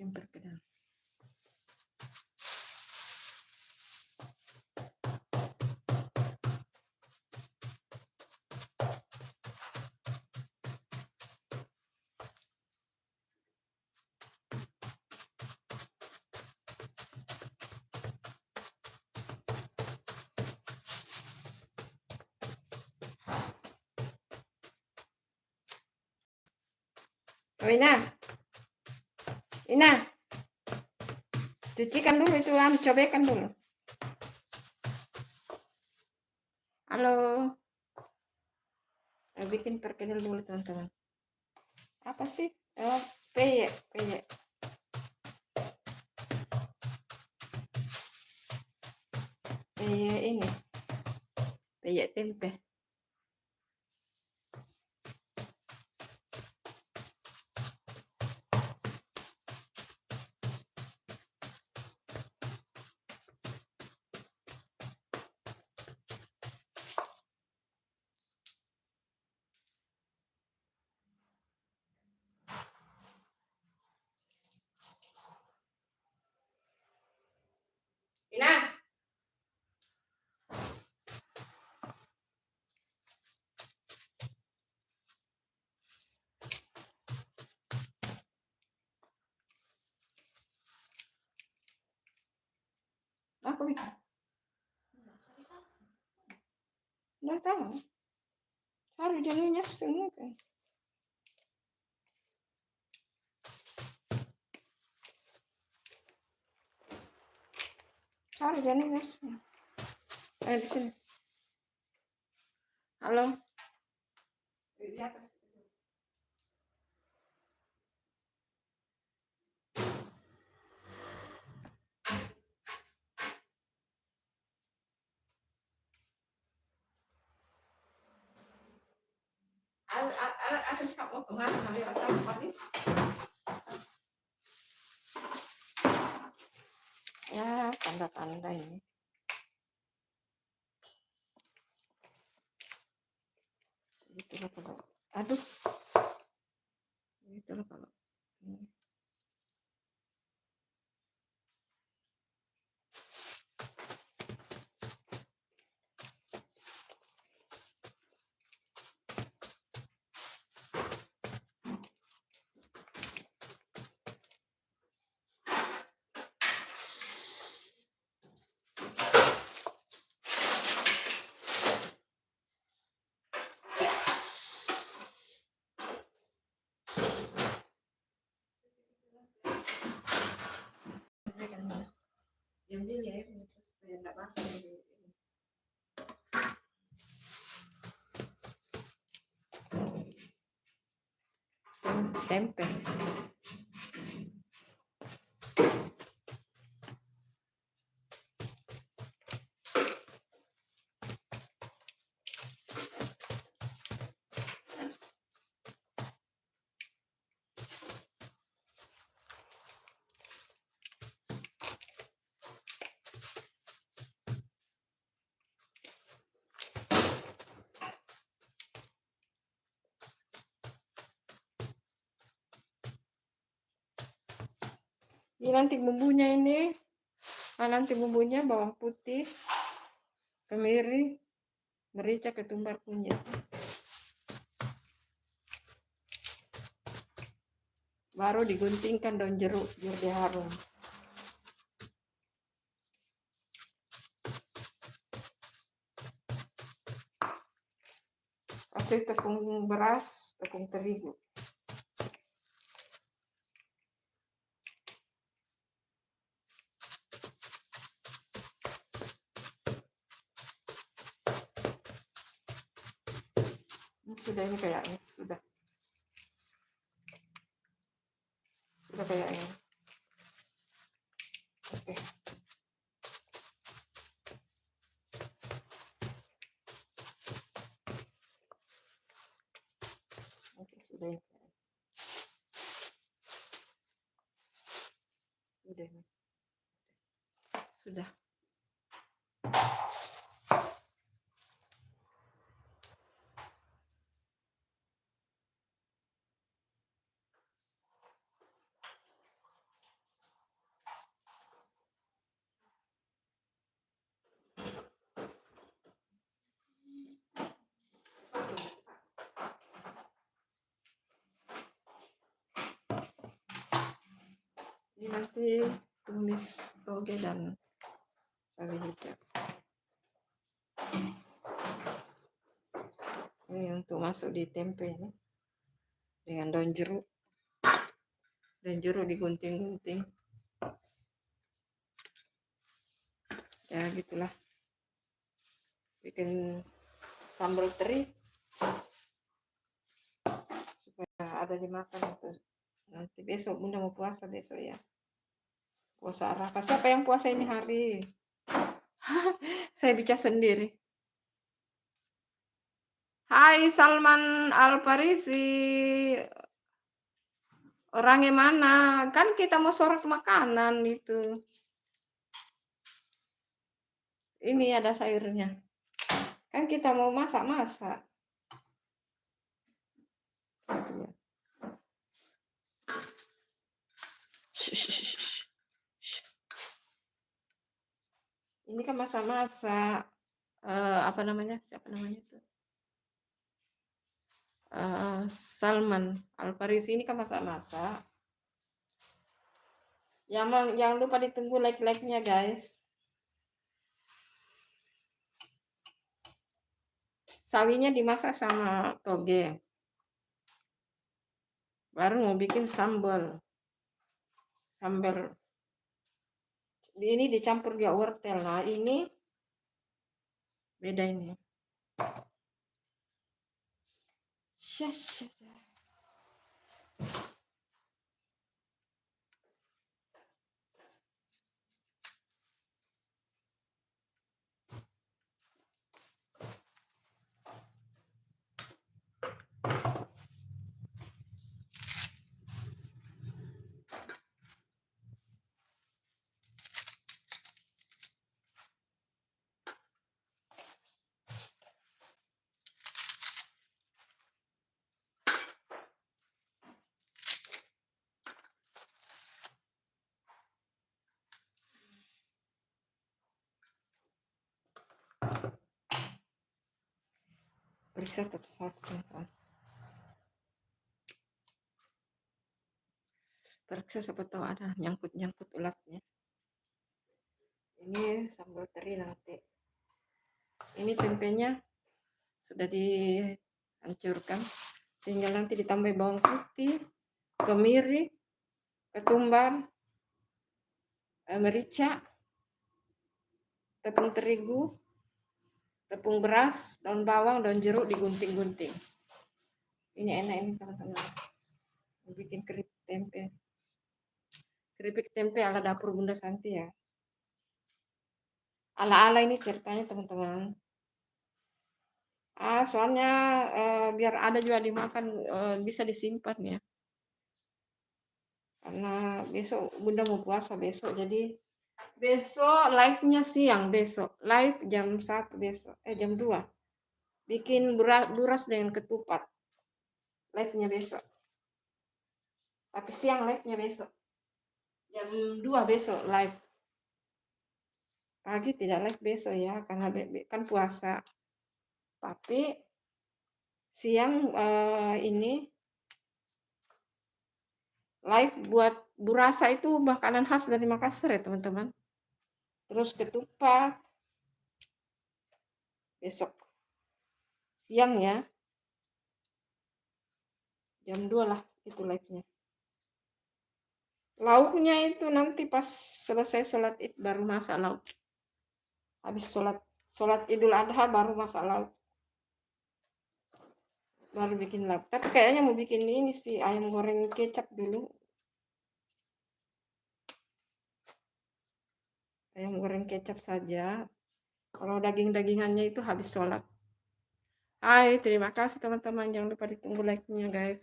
bikin perkedel. Oh, Ina, cucikan dulu itu, cobekan dulu. Halo, bikin perkedel dulu teman-teman. Apa sih? Oh, peyek. Peyek ini, peyek tempe. Ina, aku bikin. Nggak tahu. Cari jadinya semua kan. Cari jadinya semua. Ayo di sini. Halo. Di atas. Akan mau kemana? Nanti rasa pagi. Ya, tanda-tanda ini. Itulah kalau. Aduh. Itulah kalau. Ambil ya, supaya nggak basah. Tempe. Ini nanti bumbunya ini. Nanti bumbunya bawang putih, kemiri, merica, ketumbar, kunyit. Baru diguntingkan daun jeruk biar dia harum. Kasih tepung beras, tepung terigu. Sudah ini kayaknya, sudah kayaknya. Oke. Oke, sudah ini. Sudah. Ini nanti tumis toge dan cabai hijau. Ini untuk masuk di tempe ini dengan daun jeruk. Dan jeruk digunting-gunting. Ya gitulah. Bikin sambal teri supaya ada dimakan itu. Nanti besok Bunda mau puasa besok ya. Puasa Arafah. Siapa yang puasa ini hari? Saya bicara sendiri. Hai Salman Al-Farisi. Orangnya mana? Kan kita mau sorot makanan itu. Ini ada sayurnya. Kan kita mau masak-masak. Gitu ya. Ini kan masak-masak. Apa namanya? Siapa namanya itu? Salman Al-Farisi ini kan masak-masak. Jangan lupa ditunggu like-nya guys. Sawinya dimasak sama toge. Baru mau bikin sambal. Ini dicampur dia wortel. Nah ini beda ini. Periksa satu-satu. Periksa siapa tahu ada nyangkut ulatnya. Ini sambal teri nanti. Ini tempenya sudah dihancurkan. Tinggal nanti ditambah bawang putih, kemiri, ketumbar, merica, tepung terigu, tepung beras, daun bawang, daun jeruk digunting-gunting. Ini enak ini teman-teman. Bikin keripik tempe. Keripik tempe ala dapur Bunda Santi ya. Ala-ala ini ceritanya teman-teman. Soalnya biar ada juga dimakan, bisa disimpan ya. Karena besok Bunda mau puasa besok, jadi besok live-nya siang besok. Live jam 1 besok. Jam 2. Bikin buras dengan ketupat. Live-nya besok. Tapi siang live-nya besok. Jam 2 besok live. Pagi tidak live besok ya, karena kan puasa. Tapi siang ini live buat burasa, itu makanan khas dari Makassar ya teman-teman. Terus ketupat besok siang ya, jam 2 lah itu live-nya. Lauknya itu nanti pas selesai sholat id baru masak lauk. Habis sholat Idul Adha baru masak lauk. Baru bikin lauk. Tapi kayaknya mau bikin ini sih, ayam goreng kecap dulu. Ayam goreng kecap saja. Kalau daging-dagingannya itu habis sholat. Hai, terima kasih teman-teman. Jangan lupa ditunggu like-nya guys.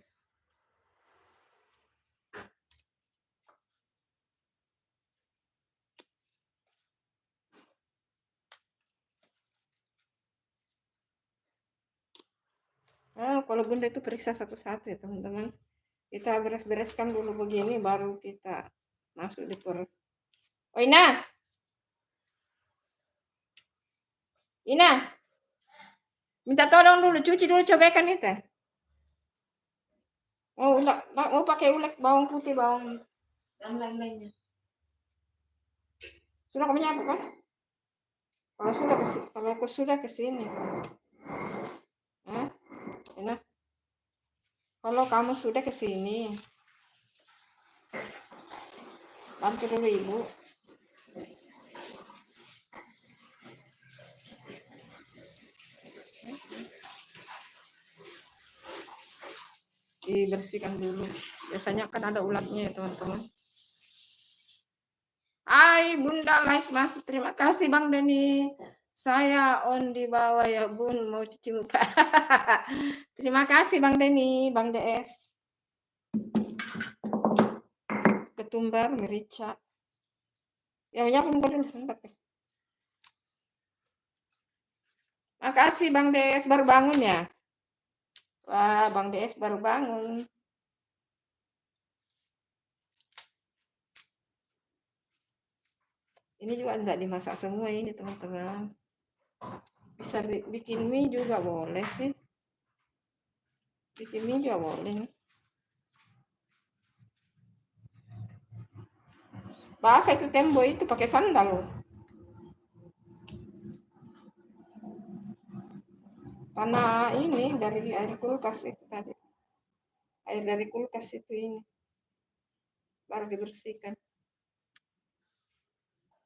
Kalau Bunda itu periksa satu-satu ya teman-teman. Kita beres-bereskan dulu begini, baru kita masuk di per. Oh Ina, minta tolong dulu, cuci dulu cobekan itu. Mau pakai ulek bawang putih, bawang dan lain-lainnya. Sudah kamu nyapu kan? Kalau aku sudah ke sini, enak. Kalau kamu sudah ke sini, bantu dulu ibu. Dibersihkan dulu. Biasanya kan ada ulatnya ya teman-teman. Hai Bunda like Mas, terima kasih Bang Denny. Saya on di bawah ya Bun, mau cuci muka. Terima kasih Bang Denny, Bang DS. Ketumbar, merica. Ya pun dulu sebentar. Makasih Bang DS, baru bangun ya. Wah, Bang DS baru bangun. Ini juga enggak dimasak semua ini teman-teman. Bisa bikin mie juga boleh sih. Bikin mie juga boleh. Basah itu tembok itu pakai sandal loh. Karena ini dari air kulkas itu tadi. Air dari kulkas itu ini. Baru dibersihkan.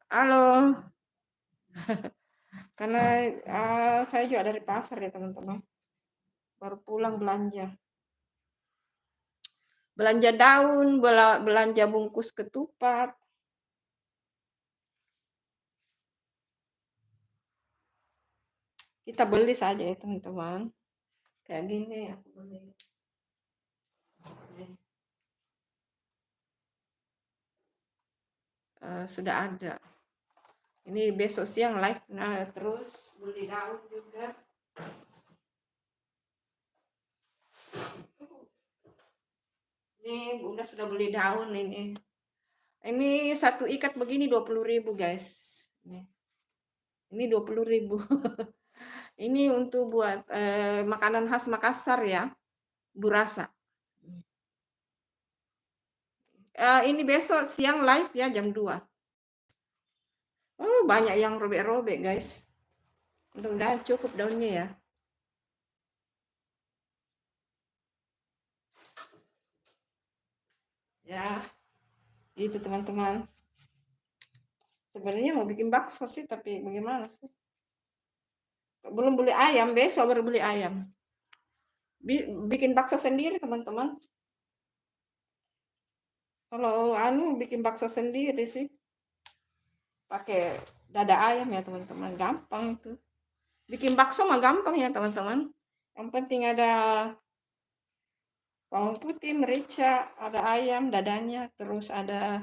Halo. Karena saya juga dari pasar ya teman-teman. Baru pulang belanja. Belanja daun, belanja bungkus ketupat. Kita beli saja ya teman-teman. Kayak gini aku beli. Sudah ada. Ini besok siang live. Nah, terus beli daun juga. Ini Bunda sudah beli daun ini. Ini satu ikat begini 20.000 guys. Ini 20.000. Ini untuk buat makanan khas Makassar ya. Burasa. Ini besok siang live ya jam 2. Oh, banyak yang robek-robek guys. Mudah-mudahan cukup daunnya ya. Ya, itu teman-teman. Sebenarnya mau bikin bakso sih, tapi bagaimana sih? Belum beli ayam, besok baru beli ayam. Bikin bakso sendiri teman-teman. Kalau bikin bakso sendiri sih. Pakai dada ayam ya teman-teman, gampang itu. Bikin bakso mah gampang ya teman-teman. Yang penting ada bawang putih, merica, ada ayam, dadanya, terus ada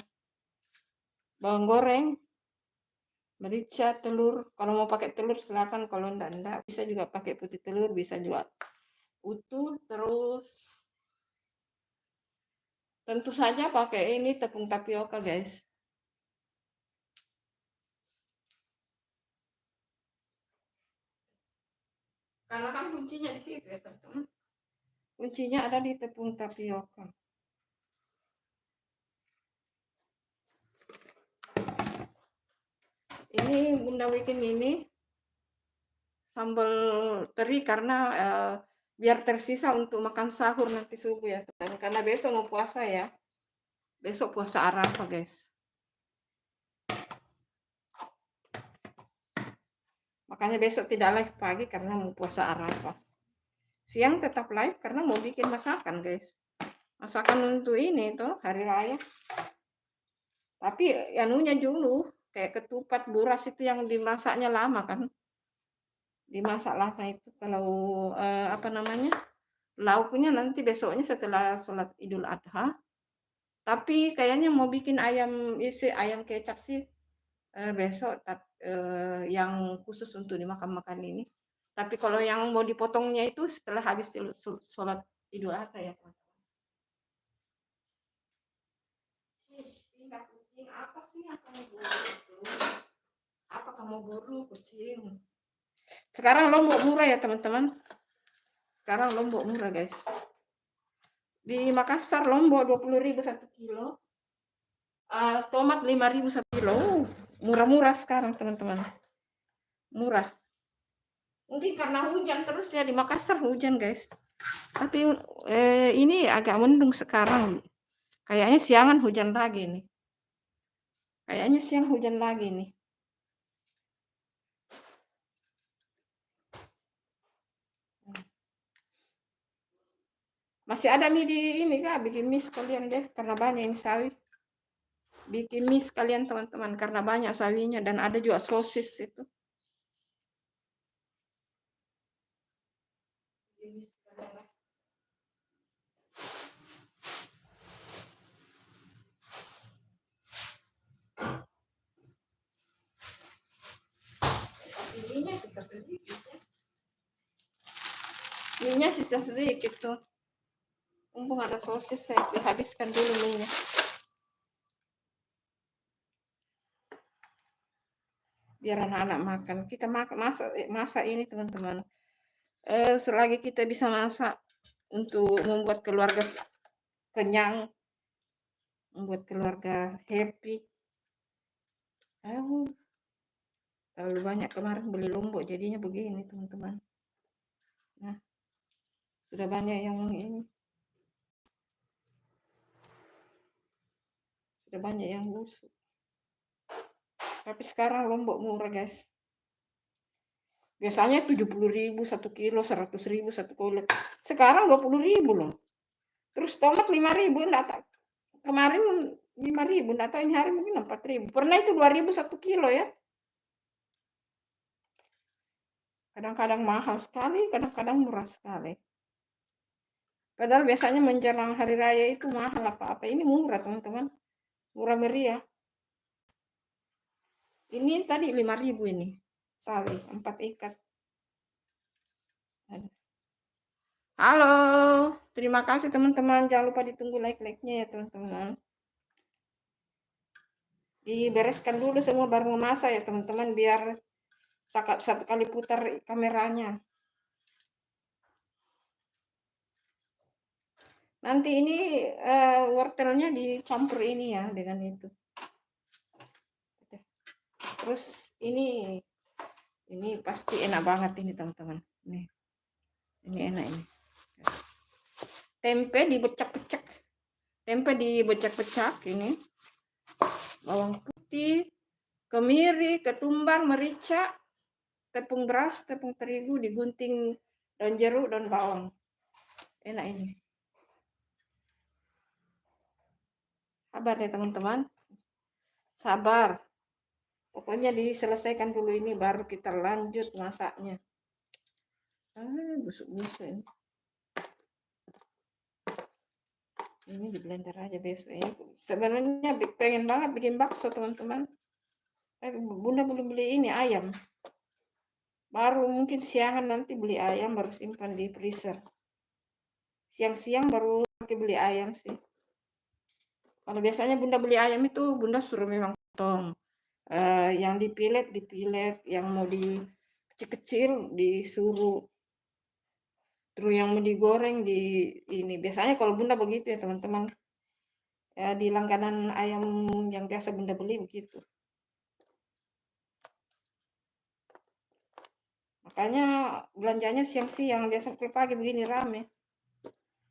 bawang goreng, merica, telur. Kalau mau pakai telur silakan, kalau enggak bisa juga pakai putih telur, bisa juga utuh. Terus tentu saja pakai ini tepung tapioka guys. Karena kan kuncinya di situ ya teman-teman. Kuncinya ada di tepung tapioka. Ini Bunda bikin ini sambal teri karena biar tersisa untuk makan sahur nanti subuh ya teman. Karena besok mau puasa ya. Besok puasa Arafah guys. Makanya besok tidak live pagi karena mau puasa Arafah. Siang tetap live karena mau bikin masakan guys. Masakan untuk ini tuh hari raya. Tapi anunya dulu kayak ketupat buras itu yang dimasaknya lama kan. Dimasak lama itu kalau apa namanya? Lauknya nanti besoknya setelah sholat Idul Adha. Tapi kayaknya mau bikin ayam isi ayam kecap sih besok yang khusus untuk dimakan-makan ini. Tapi kalau yang mau dipotongnya itu setelah habis sholat Idul Adha ya teman. Pindah kucing apa sih yang kamu buru itu? Apa kamu buru kucing? Sekarang lombok murah ya teman-teman. Sekarang lombok murah guys. Di Makassar lombok 20.000 1 kilo. Tomat 5.000 1 kilo. Murah-murah sekarang teman-teman. Murah. Mungkin karena hujan terus ya di Makassar hujan guys. Tapi ini agak mendung sekarang. Kayaknya siangan hujan lagi nih. Kayaknya siang hujan lagi nih. Masih ada mie di ini kak, bikin mie sekalian deh karena banyak ini sawi. Bikin mie sekalian teman-teman karena banyak sawinya dan ada juga sosis itu. Bikin mie sekalian lah. Ininya sisa sedikit ya. Minyak sisa sedikit tuh. Mumpung ada sosis saya habiskan dulu minyak. Biar anak-anak makan. Kita masak ini teman-teman. Selagi kita bisa masak untuk membuat keluarga kenyang, membuat keluarga happy. Terlalu banyak kemarin beli lombok jadinya begini teman-teman. Nah, sudah banyak yang ini. Sudah banyak yang busuk. Tapi sekarang lombok murah guys. Biasanya 70.000 1 kilo, 100.000 1 kilo. Sekarang 20.000 loh. Terus tomat 5.000 enggak. Kemarin 5.000 enggak tahu ini hari mungkin 4.000. Pernah itu 2.000 1 kilo ya. Kadang-kadang mahal sekali, kadang-kadang murah sekali. Padahal biasanya menjelang hari raya itu mahal apa-apa. Ini murah teman-teman. Murah meriah. Ini tadi 5.000 ini. Sawi, 4 ikat. Halo, terima kasih teman-teman. Jangan lupa ditunggu like-like-nya ya teman-teman. Dibereskan dulu semua baru memasak ya teman-teman biar satu kali putar kameranya. Nanti ini wortelnya dicampur ini ya dengan itu. Terus ini pasti enak banget ini teman-teman. Nih. Ini enak ini. Tempe dibecak-becak. Tempe dibecak-becak ini. Bawang putih, kemiri, ketumbar, merica, tepung beras, tepung terigu, digunting daun jeruk, daun bawang. Enak ini. Sabar ya teman-teman. Sabar. Pokoknya diselesaikan dulu ini baru kita lanjut masaknya. Busuk-busuk ini. Ini di blender aja besok ini. Sebenarnya pengen banget bikin bakso teman-teman. Bunda belum beli ini ayam. Baru mungkin siangan nanti beli ayam baru simpan di freezer. Siang-siang baru beli ayam sih. Kalau biasanya bunda beli ayam itu bunda suruh memang potong. Yang dipilet, yang mau di kecil-kecil disuruh. Terus yang mau digoreng di ini. Biasanya kalau bunda begitu ya teman-teman. Di langganan ayam yang biasa bunda beli begitu. Makanya belanjanya siang-siang, biasa pagi begini rame.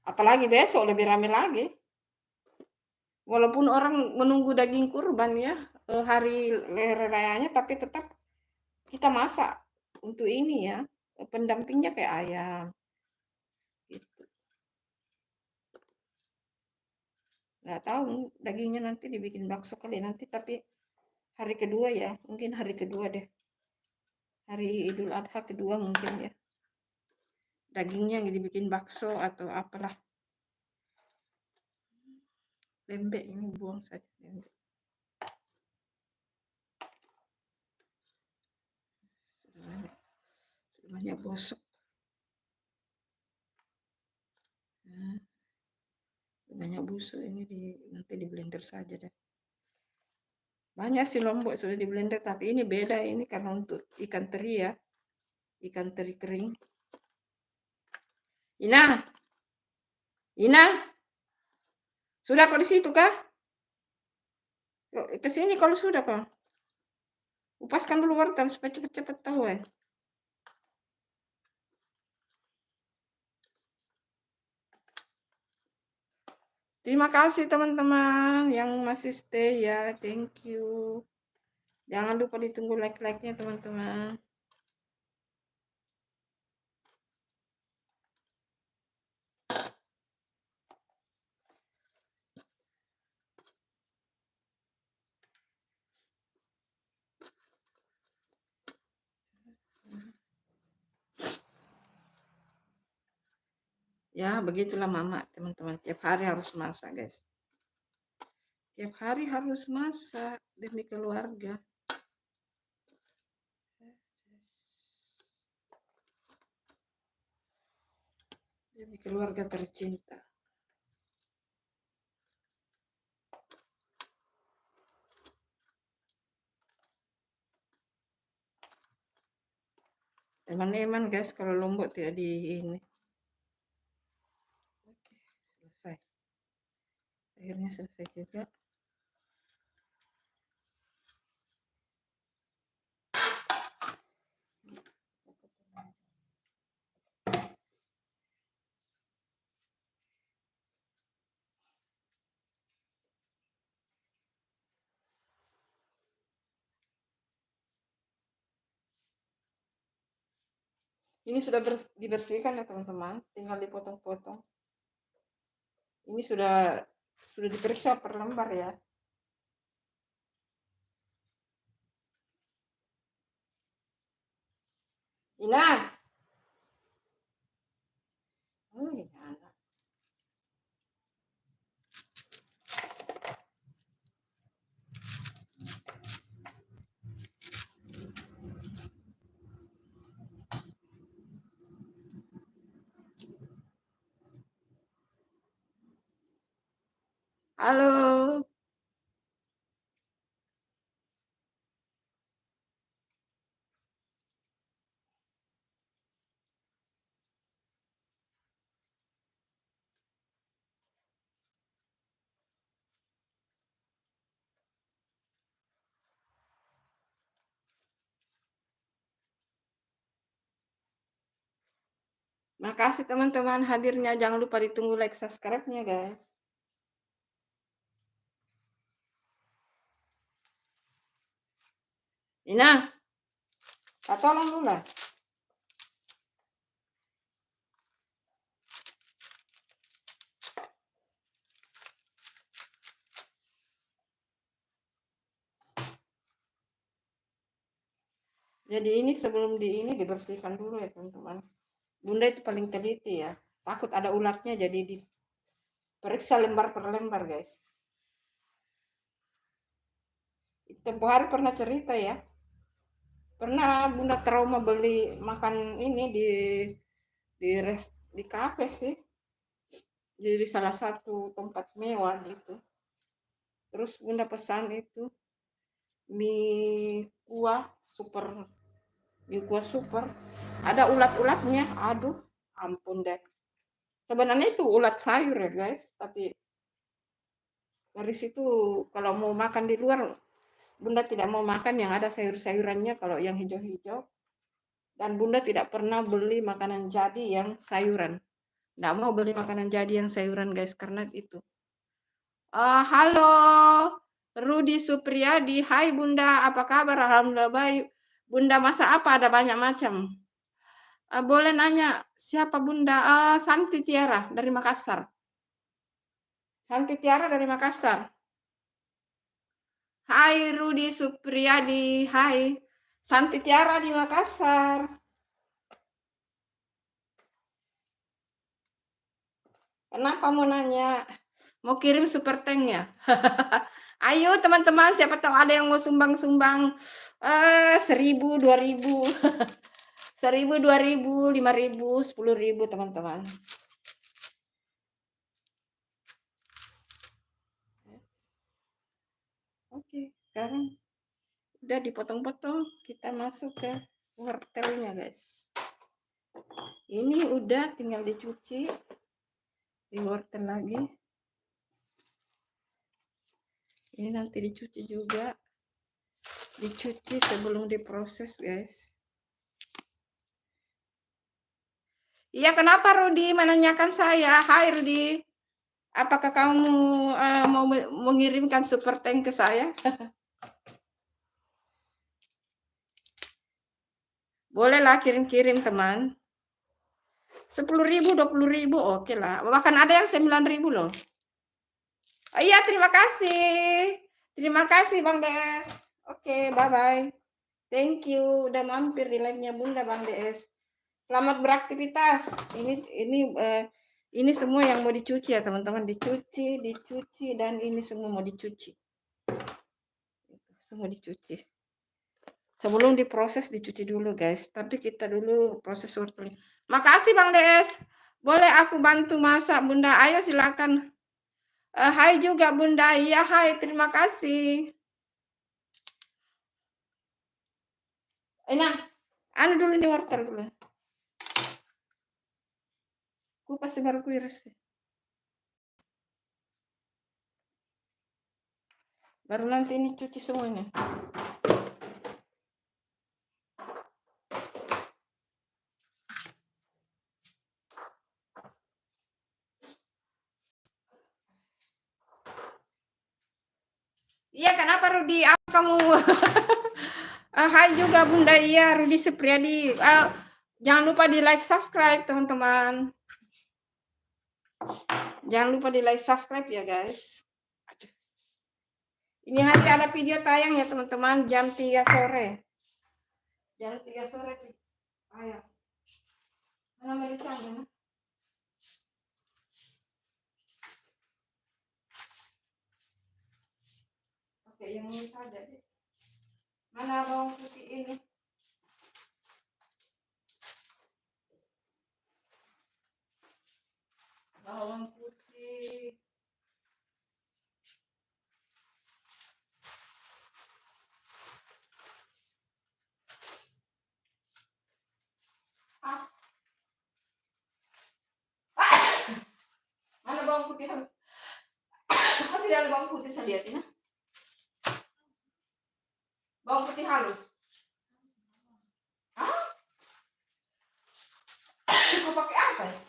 Apalagi besok lebih rame lagi. Walaupun orang menunggu daging kurban ya, hari rayanya, tapi tetap kita masak untuk ini ya, pendampingnya kayak ayam. Gitu. Nggak tahu dagingnya nanti dibikin bakso kali nanti, tapi hari kedua ya, mungkin hari kedua deh. Hari Idul Adha kedua mungkin ya. Dagingnya dibikin bakso atau apalah. Lembek ini buang saja lembek. Sudah banyak bosok. Banyak busuk ini nanti di blender saja deh. Banyak sih lombok sudah di blender, tapi ini beda ini karena untuk ikan teri ya. Ikan teri kering. Ina, sudah kok di situ kah? Ke sini kalau sudah kok. Kupaskan dulu wortel supaya cepet-cepet tahu ya. Terima kasih teman-teman yang masih stay ya. Thank you. Jangan lupa ditunggu like-like-nya teman-teman. Ya, begitulah mama, teman-teman. Tiap hari harus masak, guys. Tiap hari harus masak demi keluarga. Demi keluarga tercinta. Teman-teman, guys, kalau lombok tidak di ini. Oke, selesai. Akhirnya selesai juga. Ini sudah dibersihkan ya teman-teman, tinggal dipotong-potong. Ini sudah diperiksa per lembar ya. Ina. Oh, ini anak. Halo. Makasih teman-teman hadirnya. Jangan lupa ditunggu like subscribe-nya, guys. Ina. Tolong dulu lah. Jadi ini sebelum dibersihkan dulu ya teman-teman. Bunda itu paling teliti ya. Takut ada ulatnya jadi diperiksa lembar per lembar, guys. Tempo hari pernah cerita ya. Pernah Bunda trauma beli makan ini di kafe sih. Jadi salah satu tempat mewah gitu. Terus Bunda pesan itu mie kuah super, mie kuah super. Ada ulat-ulatnya. Aduh, ampun deh. Sebenarnya itu ulat sayur ya guys, tapi dari situ kalau mau makan di luar, Bunda tidak mau makan yang ada sayur-sayurannya kalau yang hijau-hijau. Dan Bunda tidak pernah beli makanan jadi yang sayuran. Nggak mau beli makanan jadi yang sayuran guys, karena itu. Halo, Rudi Supriyadi. Hai Bunda, apa kabar? Alhamdulillah baik. Bunda masak apa? Ada banyak macam. Boleh nanya, siapa Bunda? Santi Tiara dari Makassar. Santi Tiara dari Makassar. Hai Rudi Supriyadi. Hai. Santi Tiara di Makassar. Kenapa mau nanya? Mau kirim super tank ya? Ayo teman-teman, siapa tahu ada yang mau sumbang-sumbang 1.000, 2.000, 1.000, 2.000, 5.000, 10.000 teman-teman. Oke, sekarang udah dipotong-potong, kita masuk ke wortelnya guys. Ini udah tinggal dicuci di wortel lagi. Ini nanti dicuci juga. Dicuci sebelum diproses, guys. Iya, kenapa Rudi menanyakan saya? Hai Rudi, apakah kamu mau mengirimkan super tank ke saya? Bolehlah kirim-kirim teman. 10.000, 20.000, oke lah. Bahkan ada yang 9.000 loh. Oh, iya, terima kasih. Terima kasih Bang DS. Oke, bye-bye. Thank you udah mampir di live-nya Bunda Bang DS. Selamat beraktivitas. Ini semua yang mau dicuci ya teman-teman, dicuci dan ini semua mau dicuci. Semua dicuci. Sebelum diproses dicuci dulu guys. Tapi kita dulu proses wortelnya. Makasih Bang DS. Boleh aku bantu masak Bunda? Ayo silakan. Hai juga Bunda. Iya, hai, terima kasih. Nah, anu dulu nih wortel dulu. Ku pasti baru kuiris. Baru nanti ini cuci semuanya. Iya, kenapa Rudi? Apa kamu? Hai juga Bunda, iya Rudi Supriyadi. Jangan lupa di like subscribe teman-teman. Jangan lupa di like subscribe ya guys. Ini hari ada video tayang ya teman-teman, jam 3 sore. Jam 3 sore. Ayo. Mana merica? Oke, yang ini saja deh. Mana bawang putih ini? Bawang putih. Mana bawang putih? Kok tidak ada bawang putih saya lihat ini? Bawang putih halus. Hah? Kau pakai apa ya?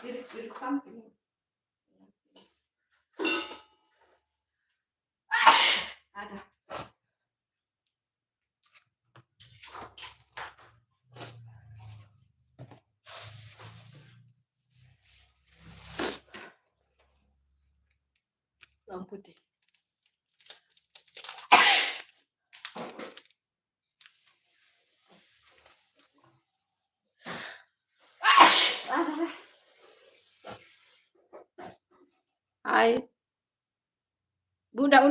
Iris samping. Ada. Bawang putih. Hai. Udah.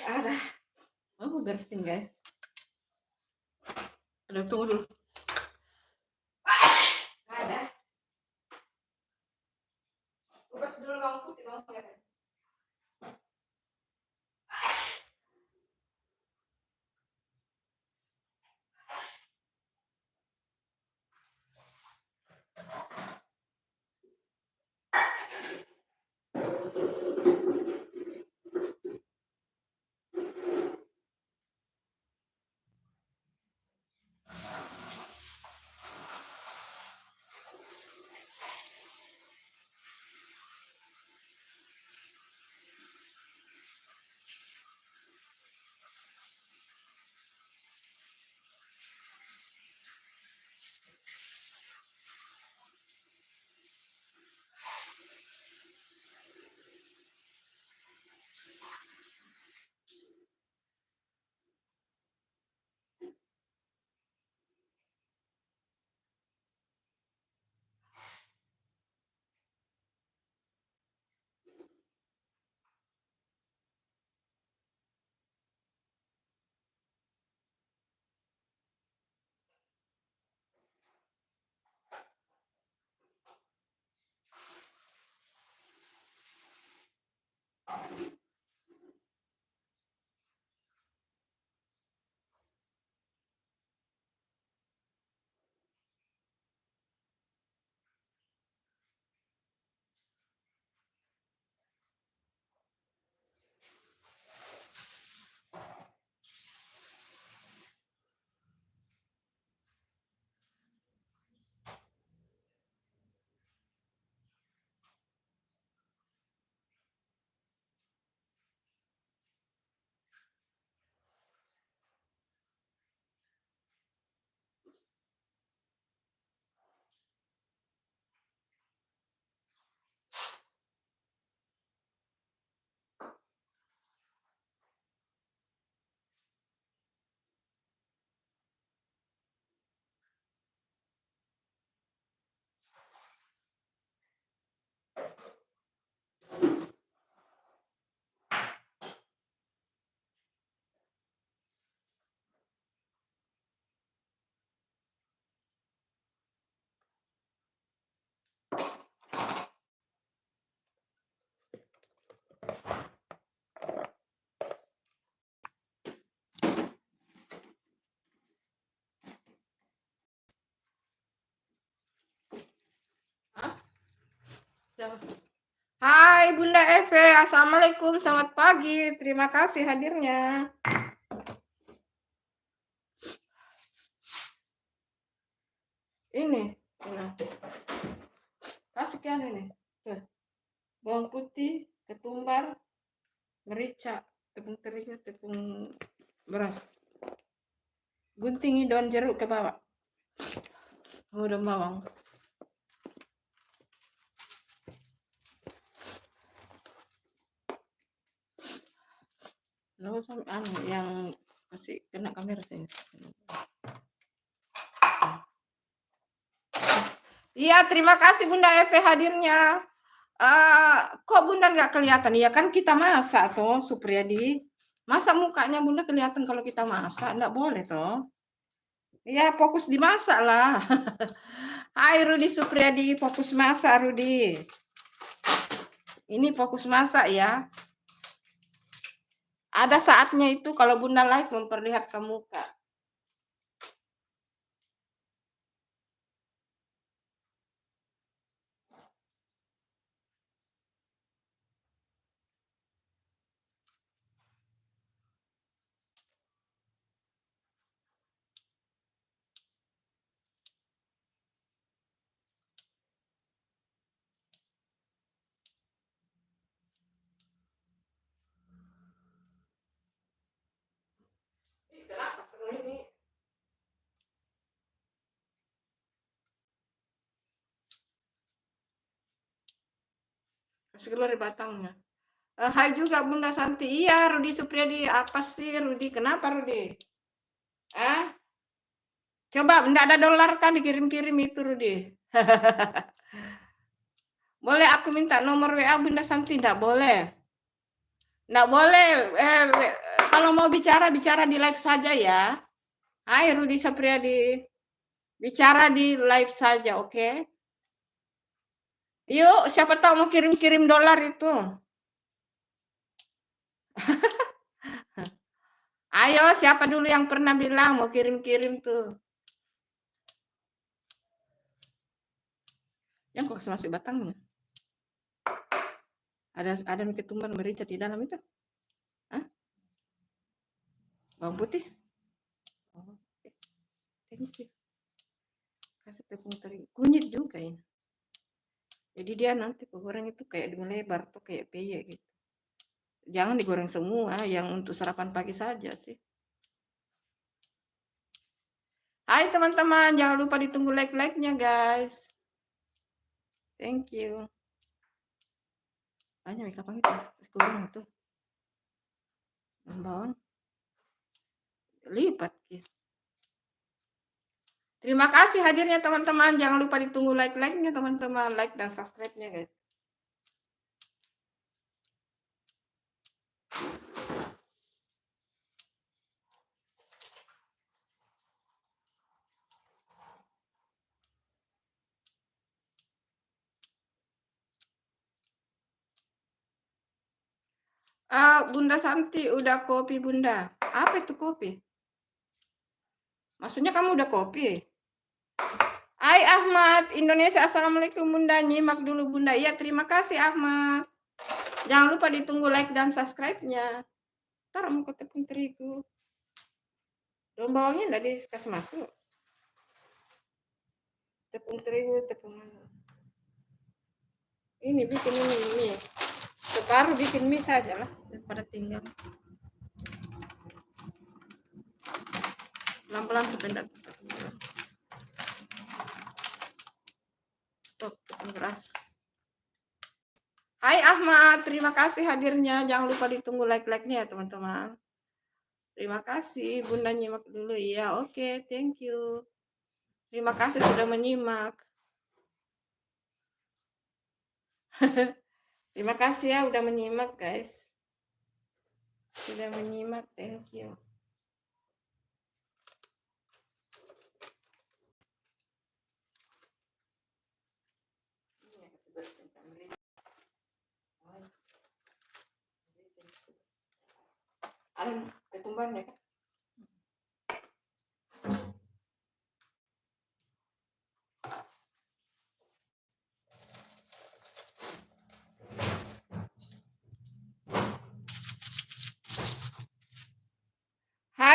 Ada. Oh, bersin guys. Aduh, tunggu dulu. Ada. Kupas dulu bawang putih, bawang merah. Hai Bunda Eve, Assalamualaikum, selamat pagi. Terima kasih hadirnya. Ini, kasihkan ini. Tuh. Bawang putih, ketumbar, merica, tepung terigu, tepung beras. Guntingi daun jeruk ke bawah. Udah bawang. Lalu sampai yang kasih kena kamera saya. Iya, terima kasih Bunda Eve hadirnya. Kok Bunda nggak kelihatan? Ya kan kita masak toh, Supriyadi. Masa mukanya Bunda kelihatan kalau kita masak? Nggak boleh toh. Ya fokus di masak lah. Hai Rudi Supriyadi, fokus masak Rudi. Ini fokus masak ya. Ada saatnya itu kalau Bunda live memperlihatkan muka. Kenapa seru ini? Kasih keluar di batangnya. Hai juga Bunda Santi. Iya, Rudi Supriyadi. Apa sih Rudi? Kenapa Rudi? Coba enggak ada dolar kan dikirim-kirim itu Rudi. Boleh aku minta nomor WA Bunda Santi? Enggak boleh. Enggak boleh. Kalau mau bicara di live saja ya. Hai Rudi Supriyadi. Bicara di live saja, oke? Yuk, siapa tahu mau kirim-kirim dolar itu. Ayo, siapa dulu yang pernah bilang mau kirim-kirim tuh? Yang kok masih batangnya? Ada ketumbar merica di dalam itu? Hah? Bawang putih? Oh, okay. Thank you. Kasih tepung terigu. Kunyit juga ini. Jadi dia nanti kegoreng itu kayak melebar tuh kayak peye gitu. Jangan digoreng semua, yang untuk sarapan pagi saja sih. Hai teman-teman, jangan lupa ditunggu like-like-nya guys. Thank you. Banyak kapan itu? Kurang itu. Bawang. Lipat gitu. Terima kasih hadirnya teman-teman. Jangan lupa ditunggu like-like-nya teman-teman. Like dan subscribe-nya guys. Bunda Santi, udah kopi Bunda. Apa itu kopi? Maksudnya kamu udah kopi? Hai Ahmad, Indonesia. Assalamualaikum Bunda. Nyimak dulu Bunda. Iya, terima kasih Ahmad. Jangan lupa ditunggu like dan subscribe-nya. Ntar mau ke tepung terigu. Daun bawangnya enggak dikasih masuk. Tepung terigu, tepung ini bikin ini mie. Separuh bikin mie saja lah daripada tinggal. Pelan-pelan sebentar. Stop tepung beras. Hai Ahmad, terima kasih hadirnya. Jangan lupa ditunggu like-like-nya ya teman-teman. Terima kasih, Bunda nyimak dulu ya. Oke, thank you. Terima kasih sudah menyimak. Terima kasih ya udah menyimak guys. Sudah menyimak, thank you. Ketumbar ya.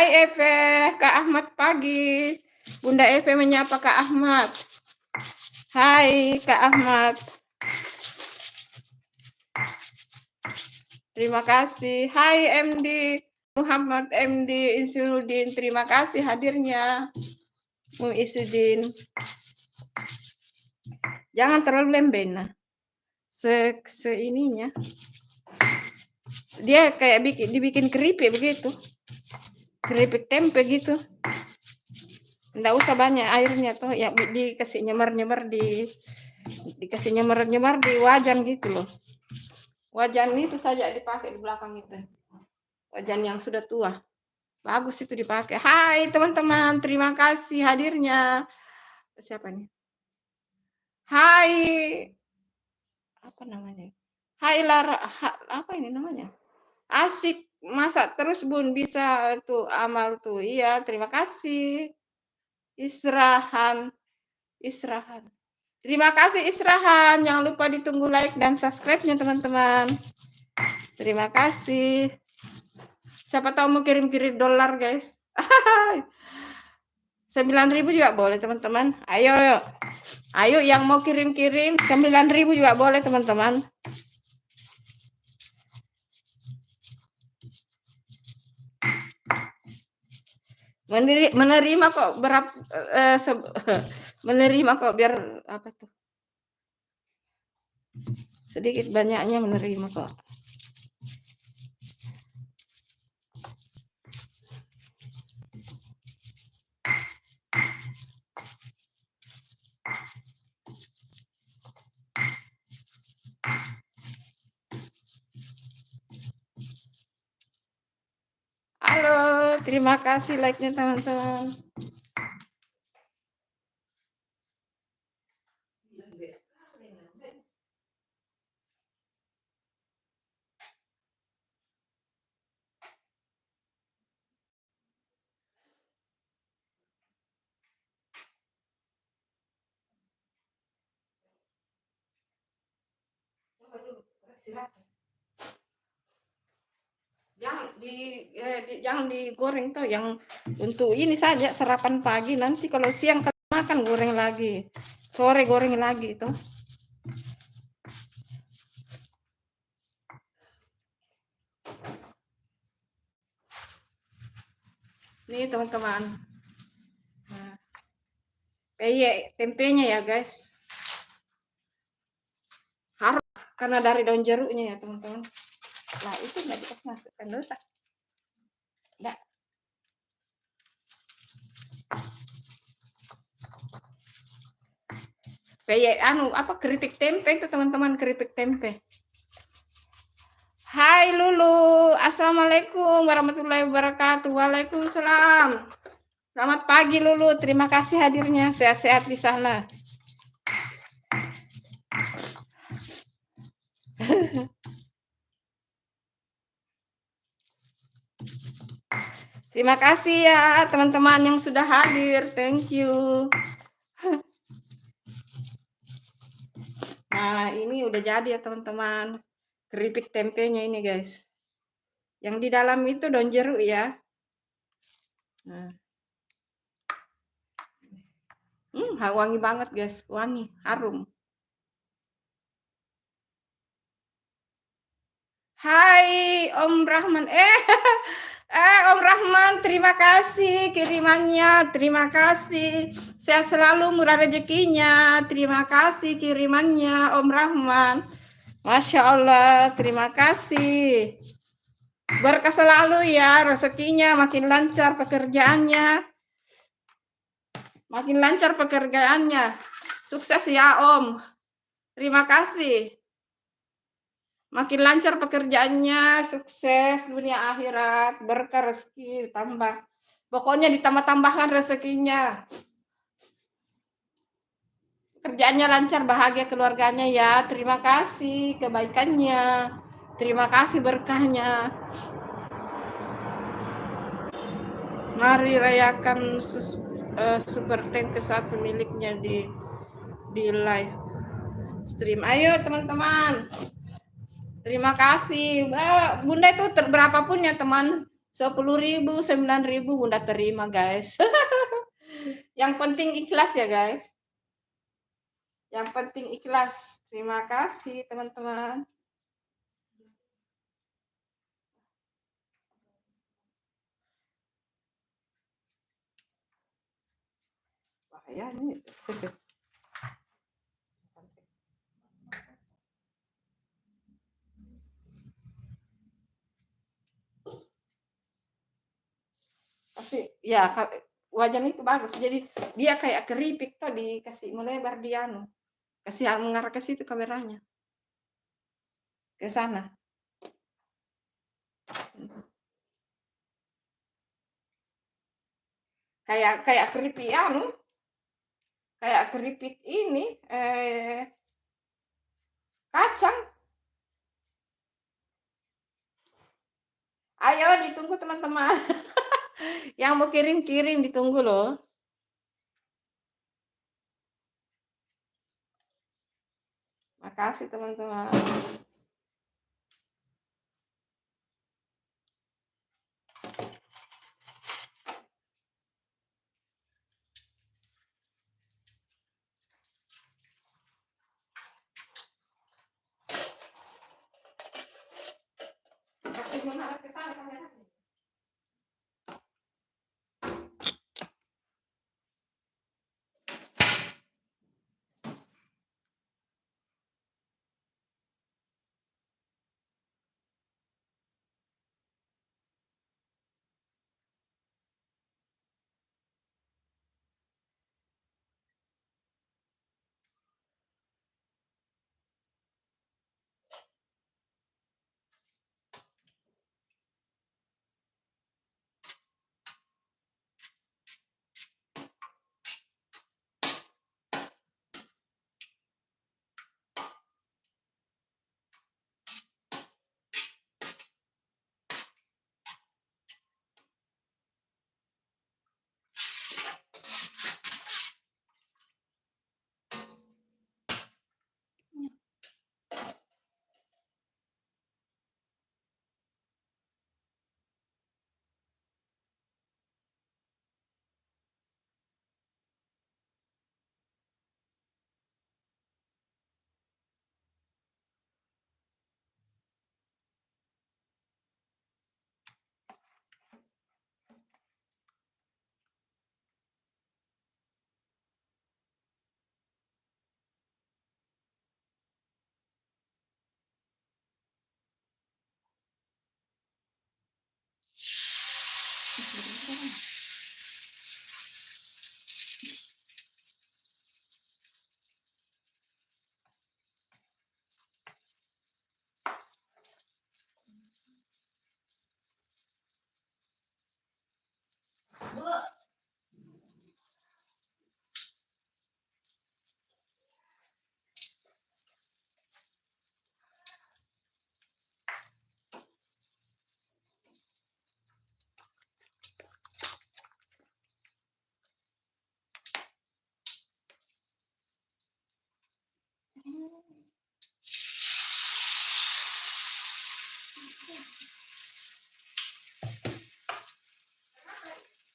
Hai Eve, Kak Ahmad pagi. Bunda Eve menyapa Kak Ahmad. Hai Kak Ahmad. Terima kasih. Hai MD Muhammad MD Isudin. Terima kasih hadirnya. Isudin. Jangan terlalu lembena. Seininya. Dia kayak dibikin keripik begitu. Keripik tempe gitu. Nggak usah banyak airnya tuh, ya dikasih nyemar-nyemar dikasih nyemar-nyemar di wajan gitu loh. Wajan itu saja dipakai di belakang itu. Wajan yang sudah tua. Bagus itu dipakai. Hai teman-teman, terima kasih hadirnya. Siapa nih? Hai. Apa namanya? Hai Lara, apa ini namanya? Asik masak terus Bun, bisa tuh amal tuh. Iya, terima kasih. Israhan. Terima kasih Israhan. Jangan lupa ditunggu like dan subscribe-nya teman-teman. Terima kasih. Siapa tahu mau kirim-kirim dolar guys. 9.000 juga boleh teman-teman. Ayo yang mau kirim-kirim 9.000 juga boleh teman-teman. Menerima kok menerima kok, biar apa tuh, sedikit banyaknya menerima kok. Halo, terima kasih like-nya teman-teman. Jangan digoreng tuh, yang untuk ini saja sarapan pagi, nanti kalau siang makan goreng lagi, sore goreng lagi itu. Nih teman-teman, nah, peyek tempenya ya guys, harus karena dari daun jeruknya ya teman-teman. Nah itu nggak dimasukkan dosa, nggak. Peyek apa, keripik tempe itu teman-teman, keripik tempe. Hai Lulu, assalamualaikum warahmatullahi wabarakatuh. Waalaikumsalam. Selamat pagi Lulu, terima kasih hadirnya, sehat-sehat di sana. Terima kasih ya teman-teman yang sudah hadir, thank you. Nah ini udah jadi ya teman-teman, keripik tempenya ini guys. Yang di dalam itu daun jeruk ya. Nah. Wangi banget guys, wangi, harum. Hai Om Rahman, Om Rahman, terima kasih kirimannya, terima kasih. Sehat selalu, murah rezekinya, terima kasih kirimannya Om Rahman. Masya Allah, terima kasih. Berkah selalu ya, rezekinya makin lancar pekerjaannya. Makin lancar pekerjaannya. Sukses ya Om. Terima kasih. Makin lancar pekerjaannya, sukses dunia akhirat, berkah rezeki tambah. Pokoknya ditambah-tambahkan rezekinya. Kerjaannya lancar, bahagia keluarganya ya. Terima kasih kebaikannya. Terima kasih berkahnya. Mari rayakan Super Tank ke-1 miliknya di live stream. Ayo teman-teman. Terima kasih. Bunda itu berapapun ya teman. 10.000, 9.000 Bunda terima, guys. Yang penting ikhlas ya, guys. Yang penting ikhlas. Terima kasih, teman-teman. Bahaya nih. Pasti ya wajan itu bagus. Jadi dia kayak keripik tuh dikasih melebar dia kasih mengarah ke situ kameranya. Ke sana. Kayak keripik kayak keripik ini kacang. Ayo ditunggu teman-teman. Yang mau kirim-kirim ditunggu loh. Makasih teman-teman. Kasih mengarah ke sana kameranya.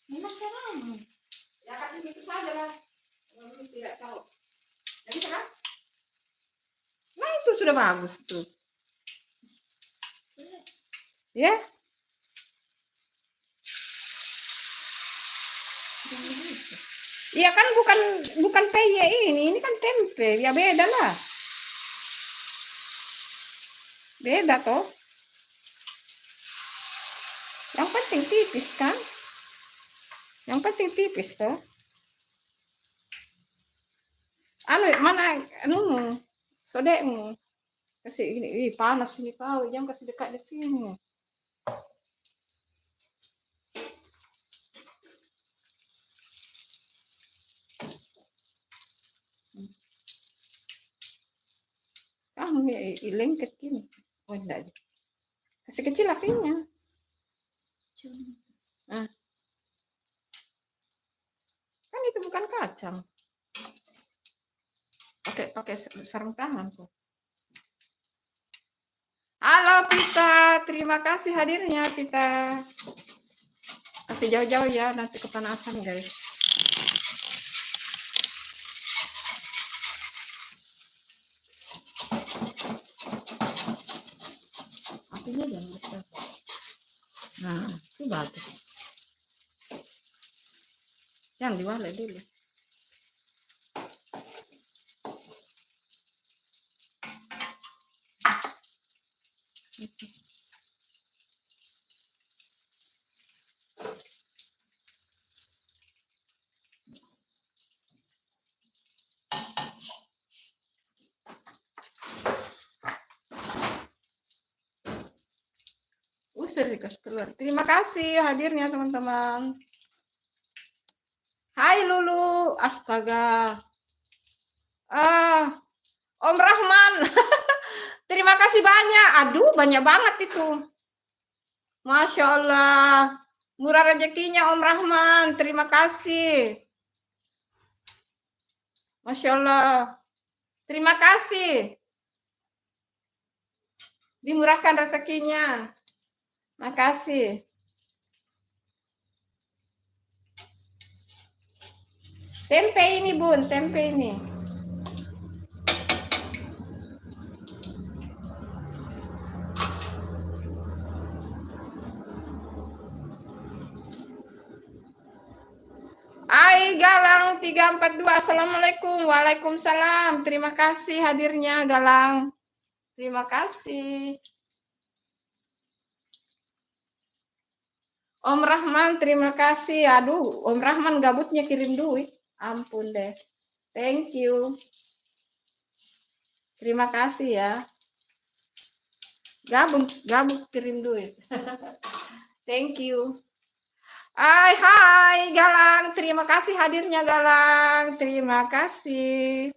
Memang caranya. Ya kasih gitu saja lah. Tidak tahu. Jadi sekarang? Nah itu sudah bagus tuh. Ya. Iya kan bukan peye ini kan tempe. Ya beda lah. Beda toh. Yang penting tipis kan? Yang penting tipis toh. Mana sodekmu. Kasih ini, panas ini kau, jangan kasih dekat di sini. Kamu lengket gini. Oh enggak. Kasih kecil apinya. Nah. Kan itu bukan kacang. Pakai sarung tangan tuh. Halo Pita, terima kasih hadirnya Pita. Kasih jauh-jauh ya, nanti kepanasan guys. Apinya jangan besar. Nah, itu bagus. Yang diwale dulu. Usir dikasih keluar. Terima kasih hadirnya teman-teman. Hai Lulu, astaga. Om Rahman. Terima kasih banyak. Aduh, banyak banget itu. Masya Allah. Murah rezekinya Om Rahman. Terima kasih. Masya Allah. Terima kasih. Dimurahkan rezekinya. Makasih. Tempe ini Bun, tempe ini. Hai Galang 342. Assalamualaikum. Waalaikumsalam. Terima kasih hadirnya Galang. Terima kasih. Om Rahman, terima kasih. Aduh, Om Rahman gabutnya kirim duit. Ampun deh. Thank you. Terima kasih ya. Gabut kirim duit. Thank you. Hai Galang, terima kasih hadirnya Galang. Terima kasih.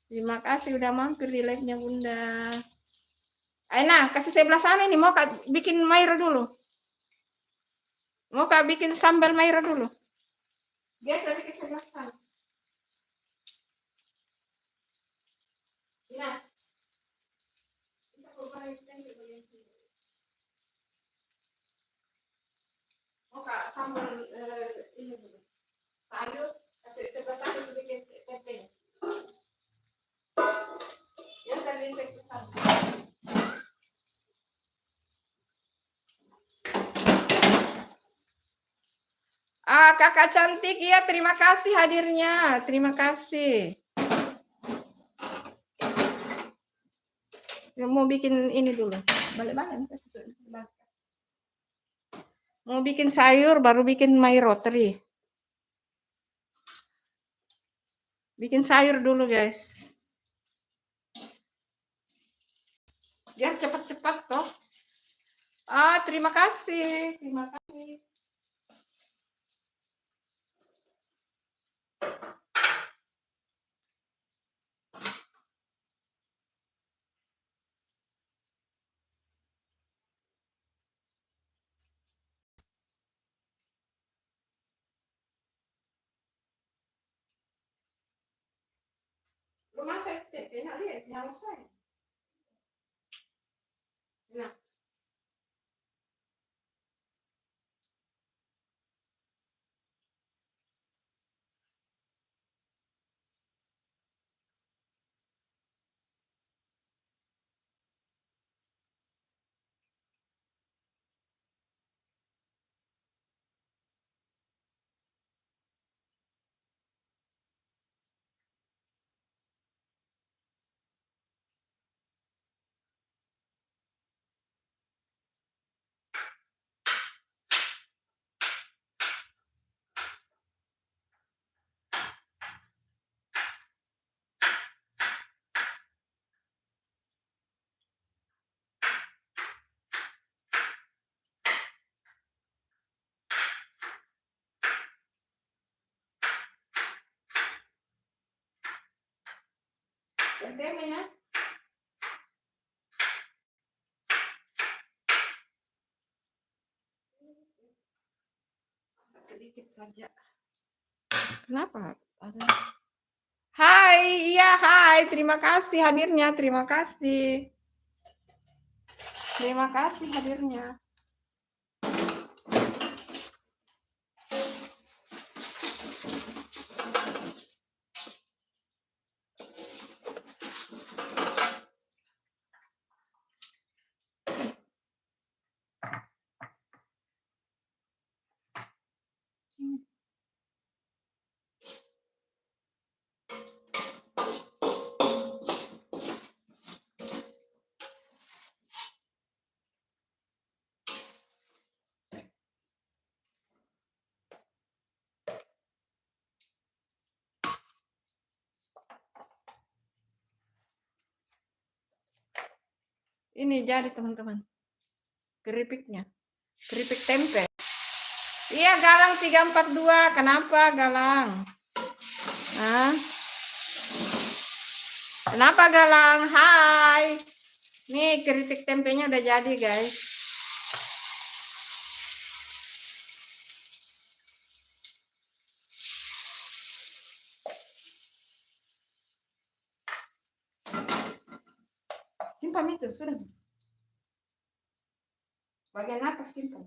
Terima kasih udah mampir di live-nya Bunda. Nah, kasih sebelah sana nih, mau bikin Maira dulu. Mau bikin sambal Maira dulu. Geser ke sebelah sana. Nah. Mau sambal ini dulu. Sayur, kasih sebelah sana bikin tempe. Ya, saya geser ke sana. Kakak cantik ya, terima kasih hadirnya. Terima kasih. Ya, mau bikin ini dulu. Balik-balik. Mau bikin sayur, baru bikin my rotary. Bikin sayur dulu, guys. Biar cepat-cepat toh. Terima kasih. Terima kasih. Rumah saya tidak lihat, yang saya. Nah. Bagaimana? Sedikit saja. Kenapa? Hai, iya hai, terima kasih hadirnya, terima kasih. Terima kasih hadirnya. Ini jadi teman-teman, keripiknya, keripik tempe. Iya Galang 342, kenapa Galang? Hah? Kenapa Galang? Hai. Nih keripik tempenya udah jadi guys. Simpan itu, sudah. Bagian atas simpan.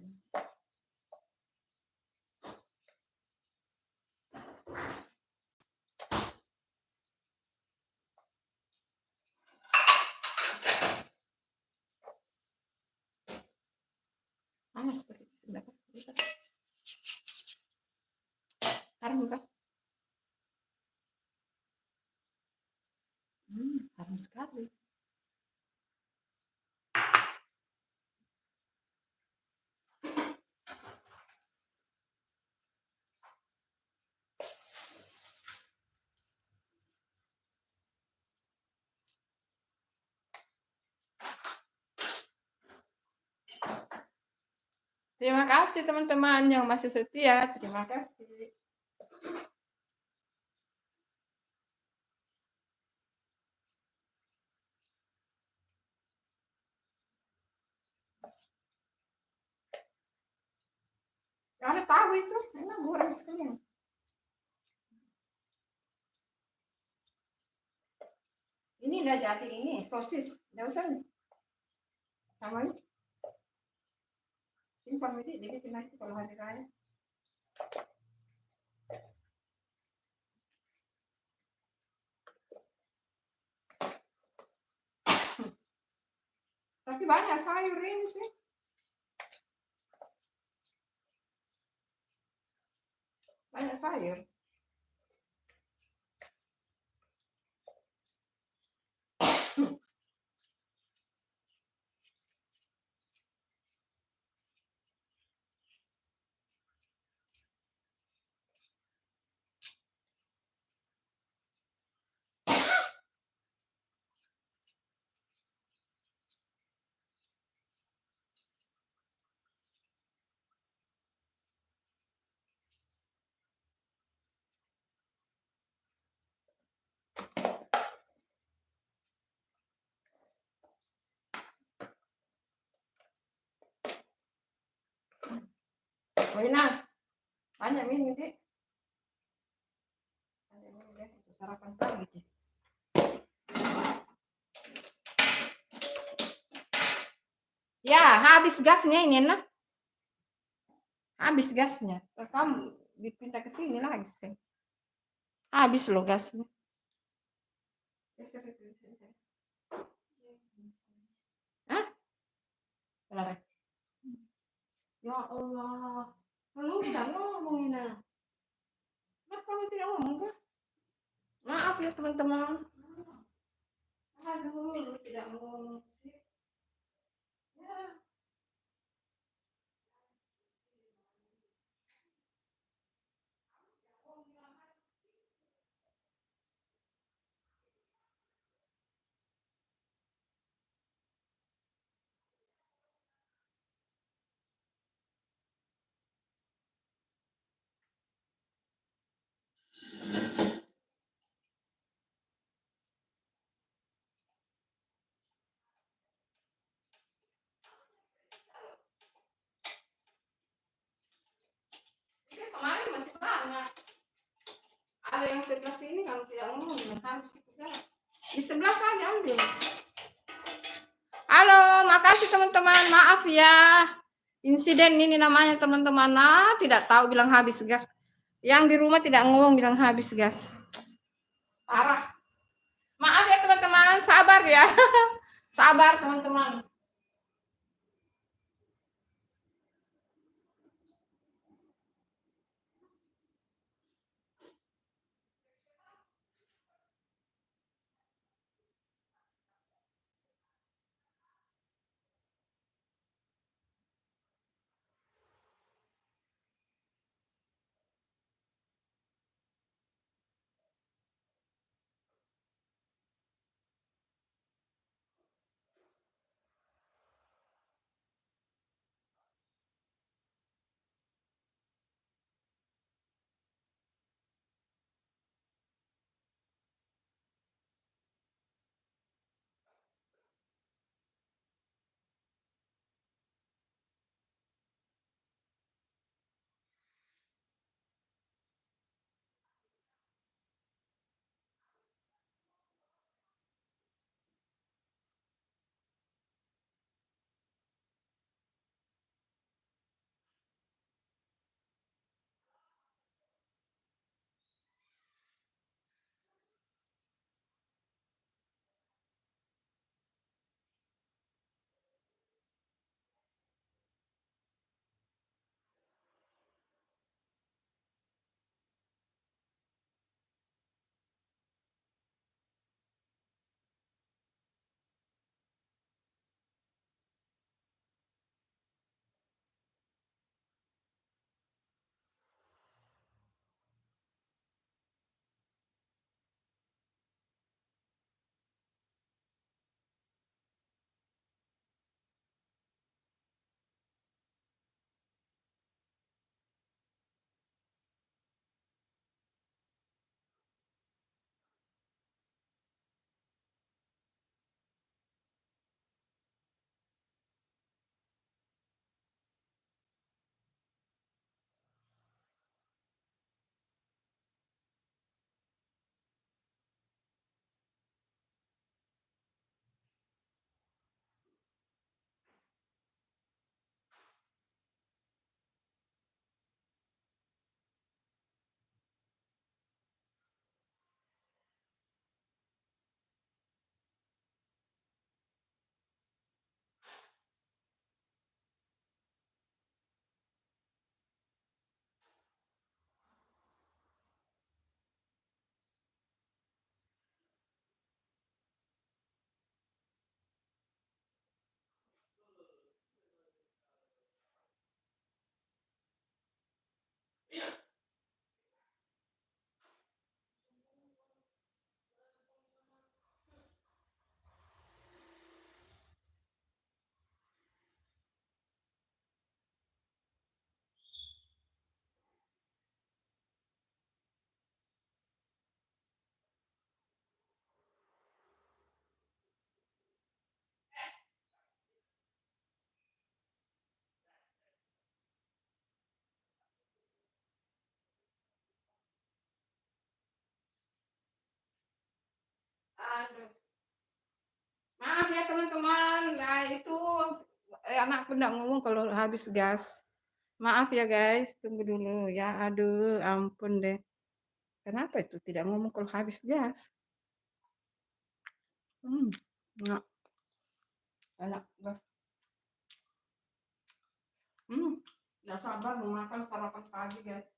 Panas tuh. Harum kah? Harum sekali. Terima kasih teman-teman yang masih setia. Terima kasih. Ada tahu itu, enak goreng sekalian. Ini udah jadi ini sosis, nggak usah nih. Sama ini. Simpan ini, dibikin nanti kalau hari raya. Tapi banyak sayur ini sih. Banyak sayur. Wina, banyak minum deh. Banyak minum deh, untuk sarapan pagi sih. Ya, habis gasnya ini nah. Habis gasnya. Kamu dipindah ke sini lagi sih. Habis loh gasnya. Hah? Kenapa? Ya Allah. Kalau udah ngomongin nah. Kenapa kamu tidak ngomong kan? Maaf ya teman-teman. Aduh, tidak ngomong sih. Ya. Kemarin masih banyak. Ada yang sebelah sini kalau tidak ngomong harus ikut. Di sebelah saja ambil. Halo, makasih teman-teman. Maaf ya. Insiden ini namanya teman-teman. Nah, tidak tahu bilang habis gas. Yang di rumah tidak ngomong bilang habis gas. Parah. Maaf ya teman-teman, sabar ya. Sabar teman-teman. Aduh. Maaf ya teman-teman. Nah, itu anakku enggak ngomong kalau habis gas. Maaf ya guys, tunggu dulu ya. Aduh, ampun deh. Kenapa itu tidak ngomong kalau habis gas? Hmm, enak, enak. Hmm, nggak sabar mau makan sarapan pagi guys.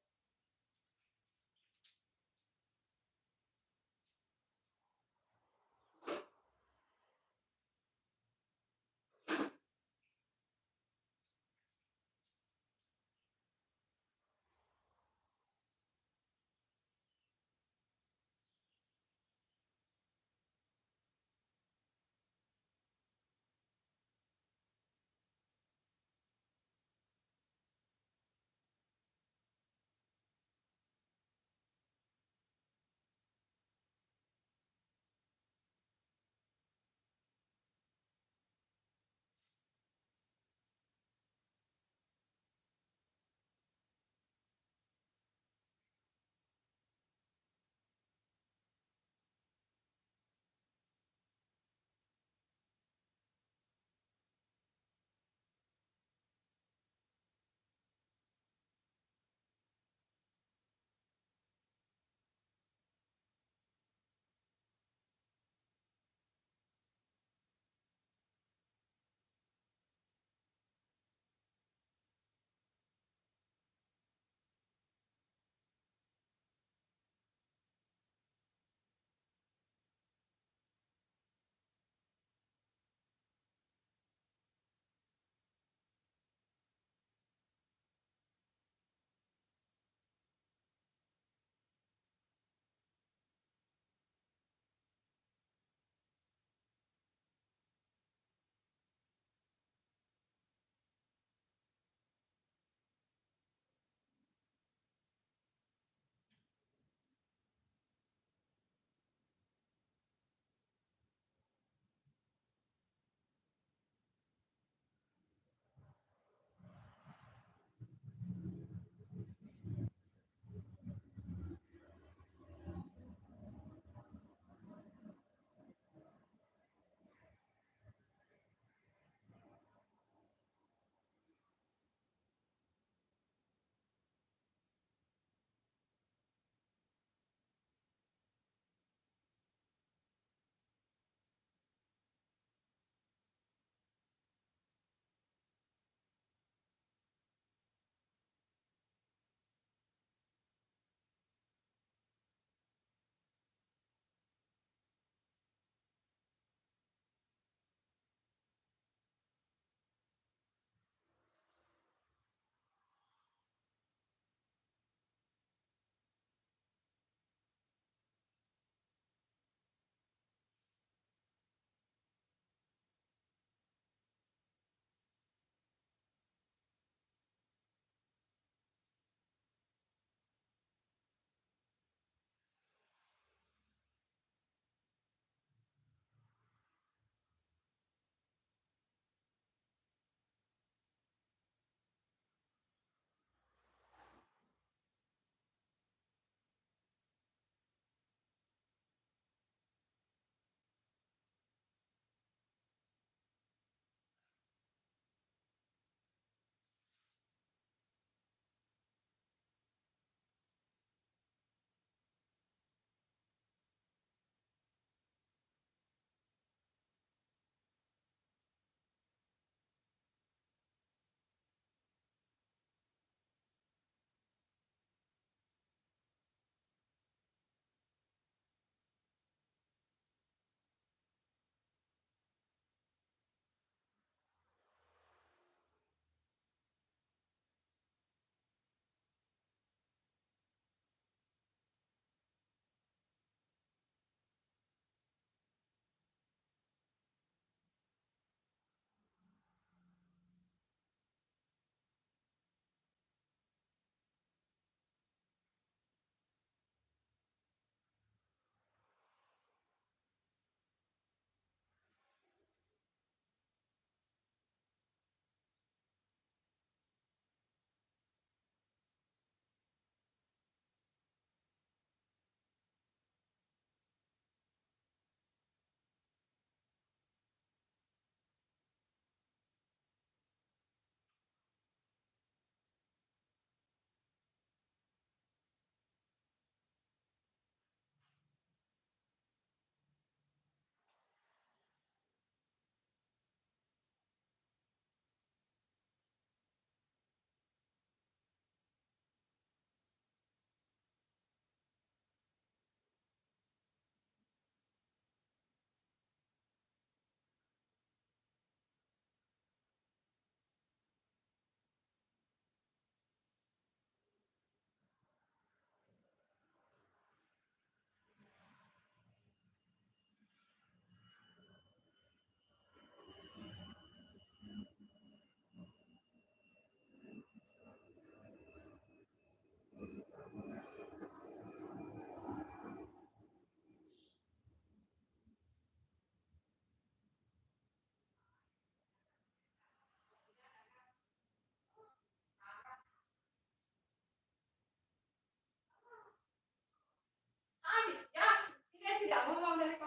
dari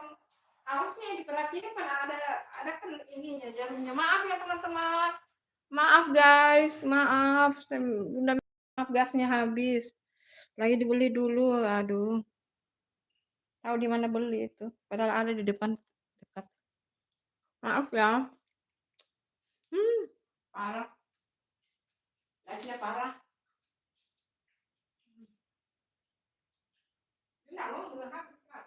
harusnya yang diperhatiin pada ada kan ininya jarumnya. Maaf ya teman-teman. Maaf guys, maaf. Bunda maaf gasnya habis. Lagi dibeli dulu. Aduh. Tahu di mana beli itu? Padahal ada di depan dekat. Maaf ya. Parah. Gasnya parah. Enggak, lo udah habis, Kak.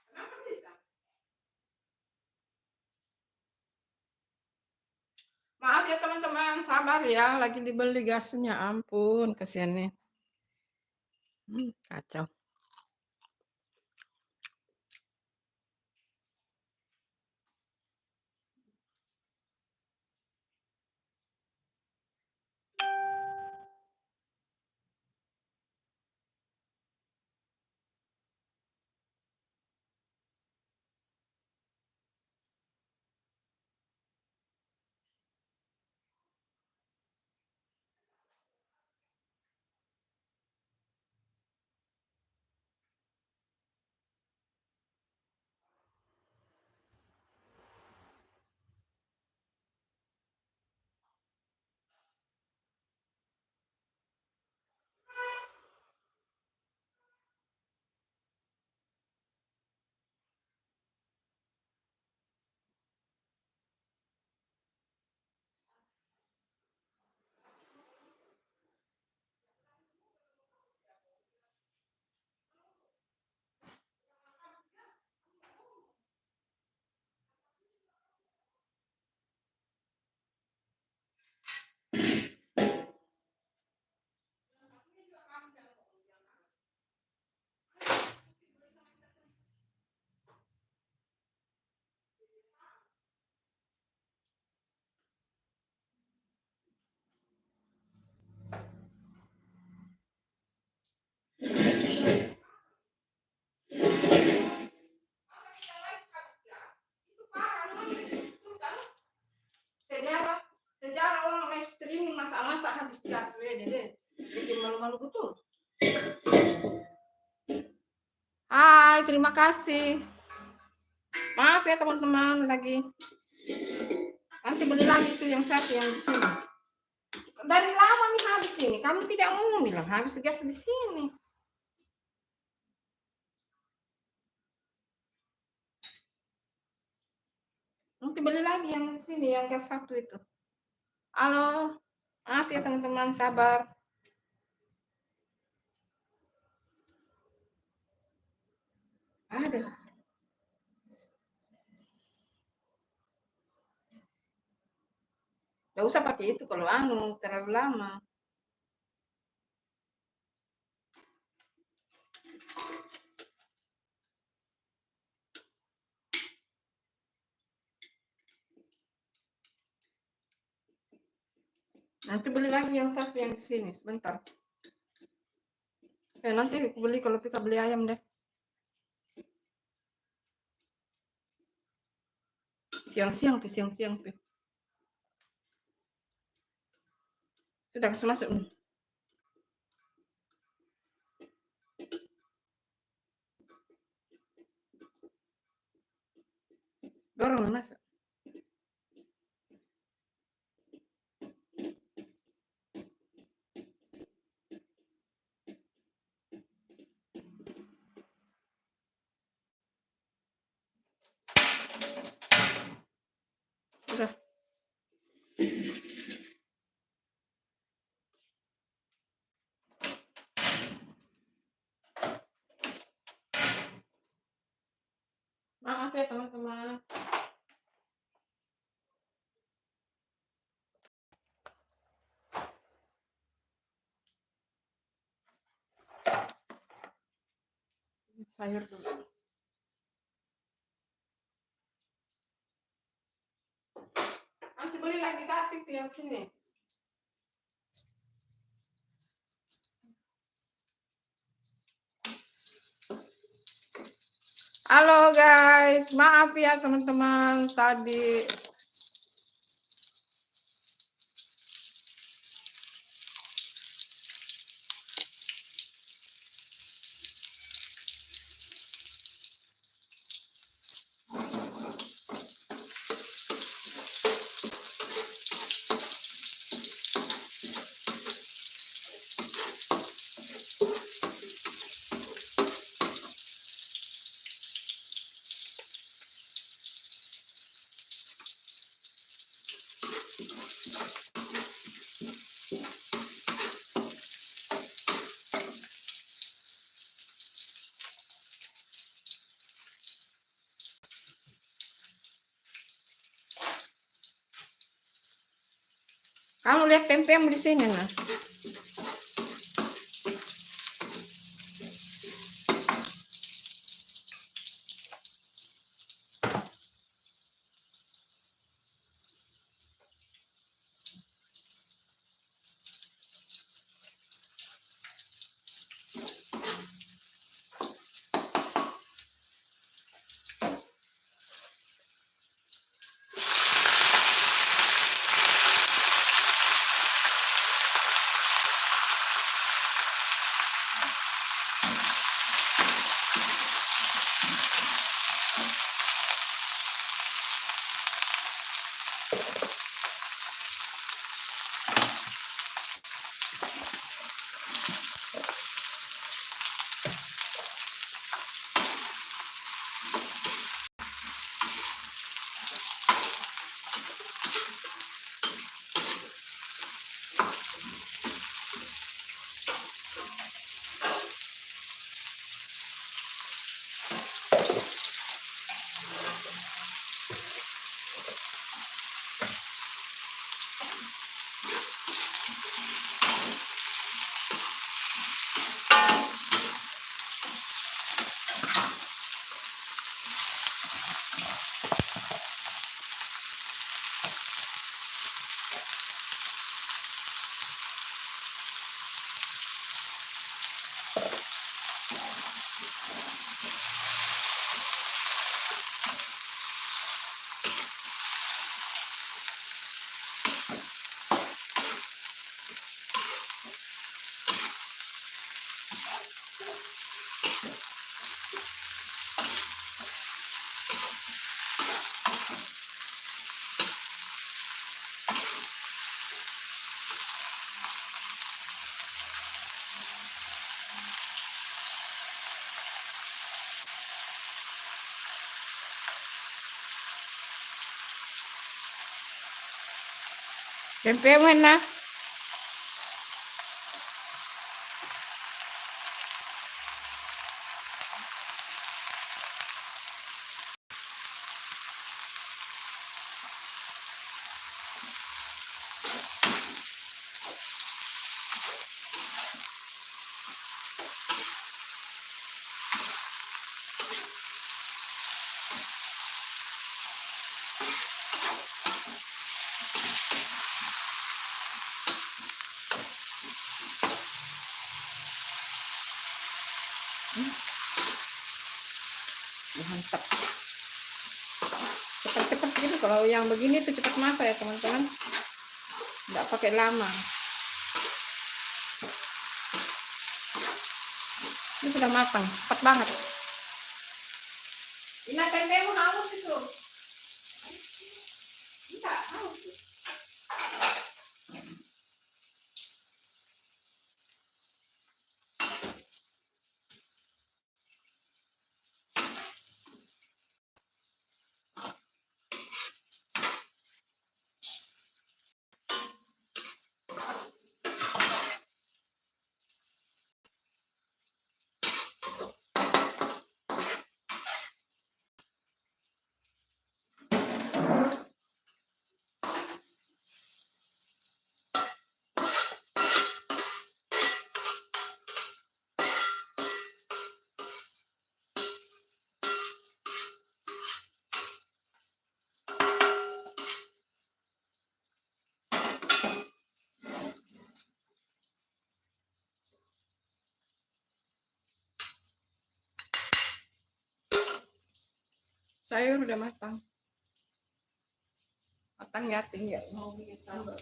Kenapa bisa? Maaf ya teman-teman, sabar ya, lagi dibeli gasnya. Ampun, kesiannya. Kacau. Itu parah, sejarah sejarah orang live streaming masak-masak habis gas, deh. Bikin malu-malu betul. Hai, terima kasih. Maaf ya teman-teman, lagi nanti beli lagi itu yang satu yang di sini. Dari lama nih habis ini, kamu tidak mau bilang habis gas di sini. Nanti beli lagi yang di sini, yang gas satu itu. Halo, maaf ya teman-teman, sabar. Ada. Nggak usah pakai itu kalau terlalu lama. Nanti beli lagi yang satu yang di sini, sebentar. Nanti aku beli kalau Pika beli ayam deh. Siang-siang, siang-siang. Sudah kasih masuk. Dorong masuk. Maaf ya teman-teman. Sayur dulu. Nanti beli lagi satu itu yang sini. Halo guys, maaf ya teman-teman tadi. Kamu lihat tempe yang di sini nah. Tempe mana? Mantap. Cepat-cepat gitu, kalau yang begini tuh cepat masak ya teman-teman, nggak pakai lama. Ini sudah matang, cepat banget. Ini tempe mau halus itu. Enggak, halus. Sayur udah matang. Matang ya, tinggal mau bikin sambal.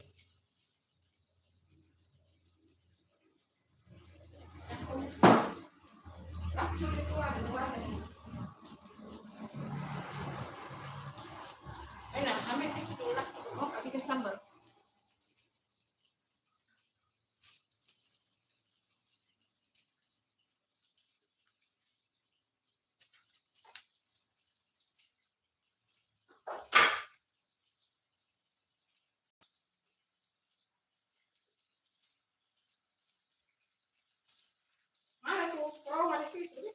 Enak, kami di situ lah. Mau bikin sambal. Mana tuh? Kalau ada situ.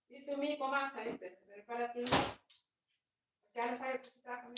Itu mie pemasak itu daripada tinggal. Cara saya pisahkan.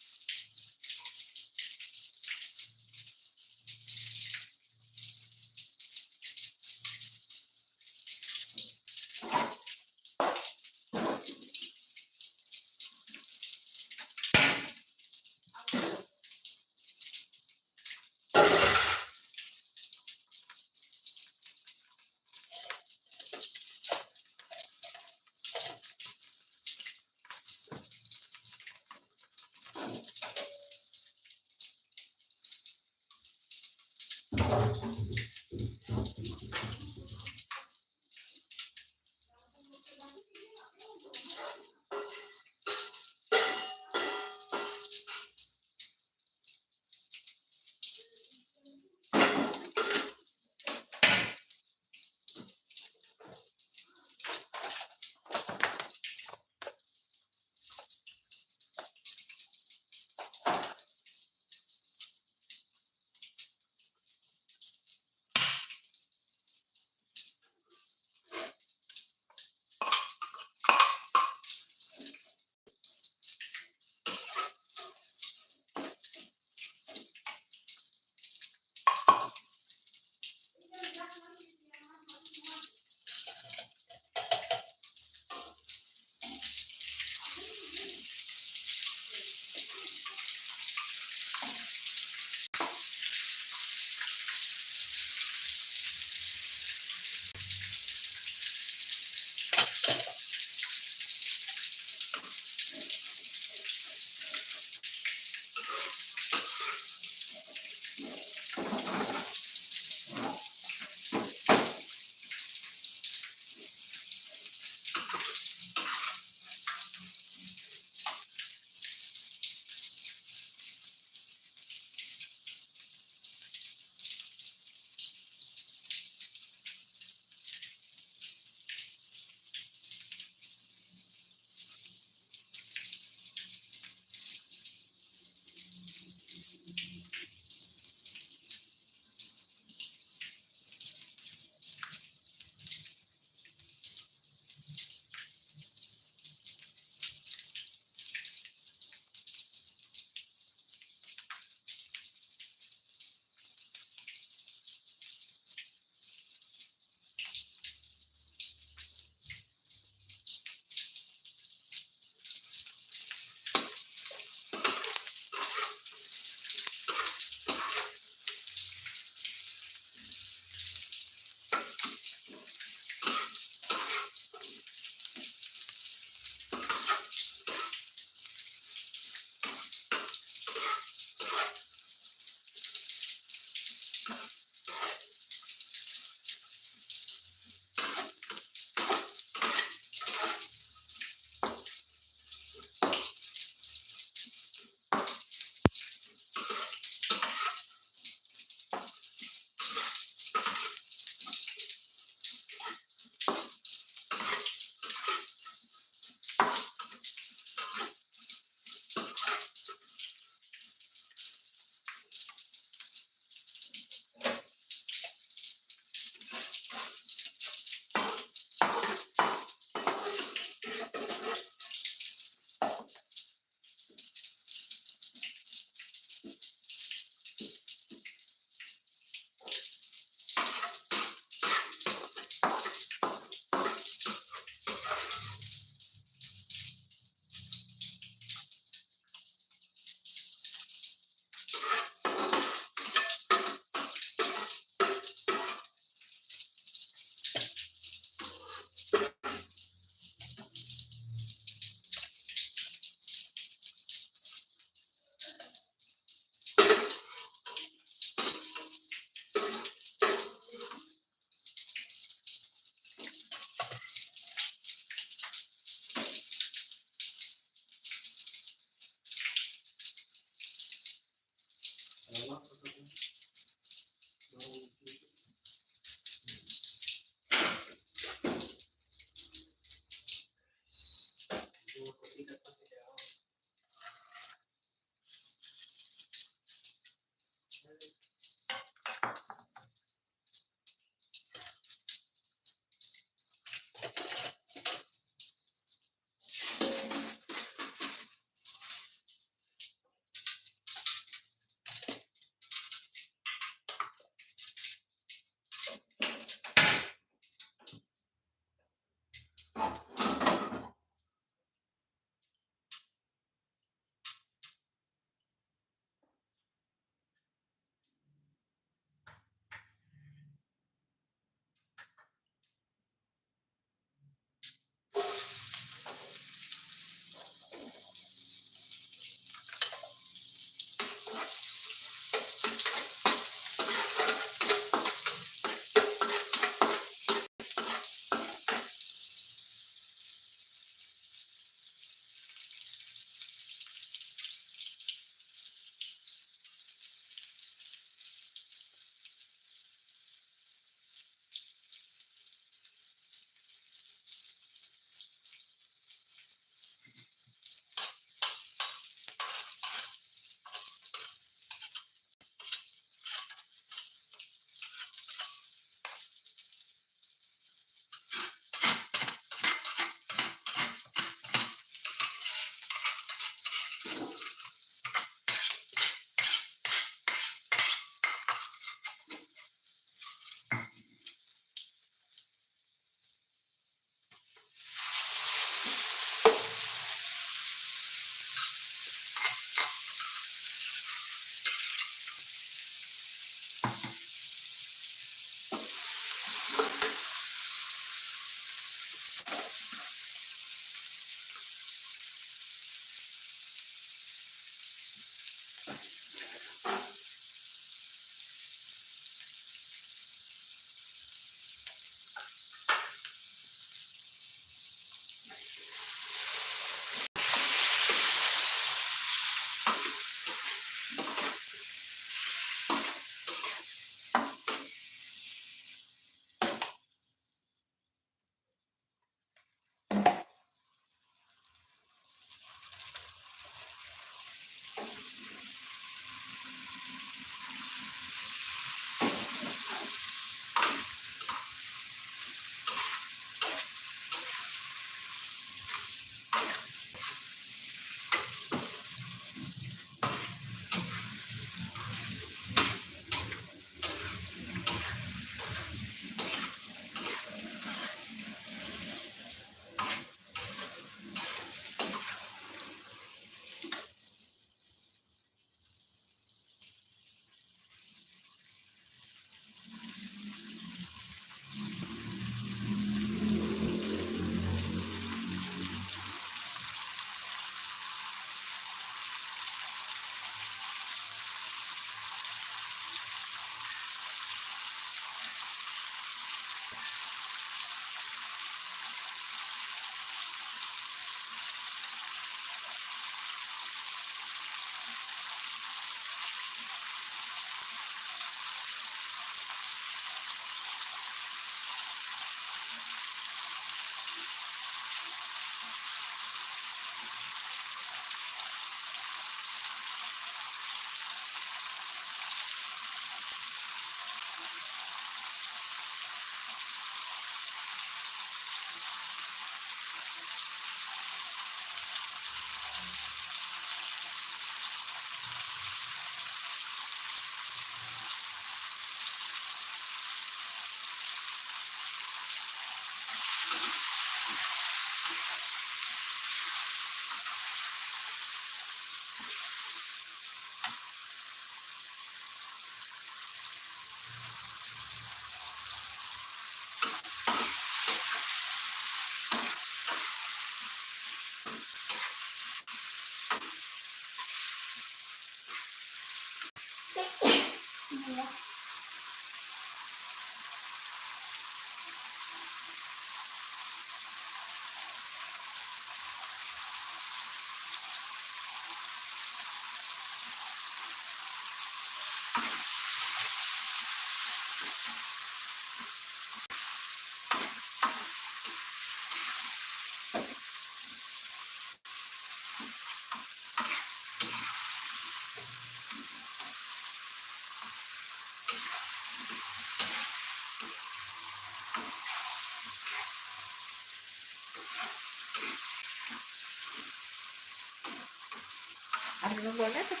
Ada nomornya tuh.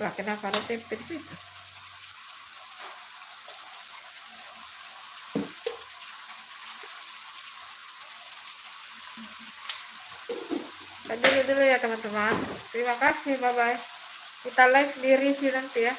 Wah, kenapa ada tempe di situ? Dulu ya teman-teman. Terima kasih, bye bye. Kita live di review nanti ya.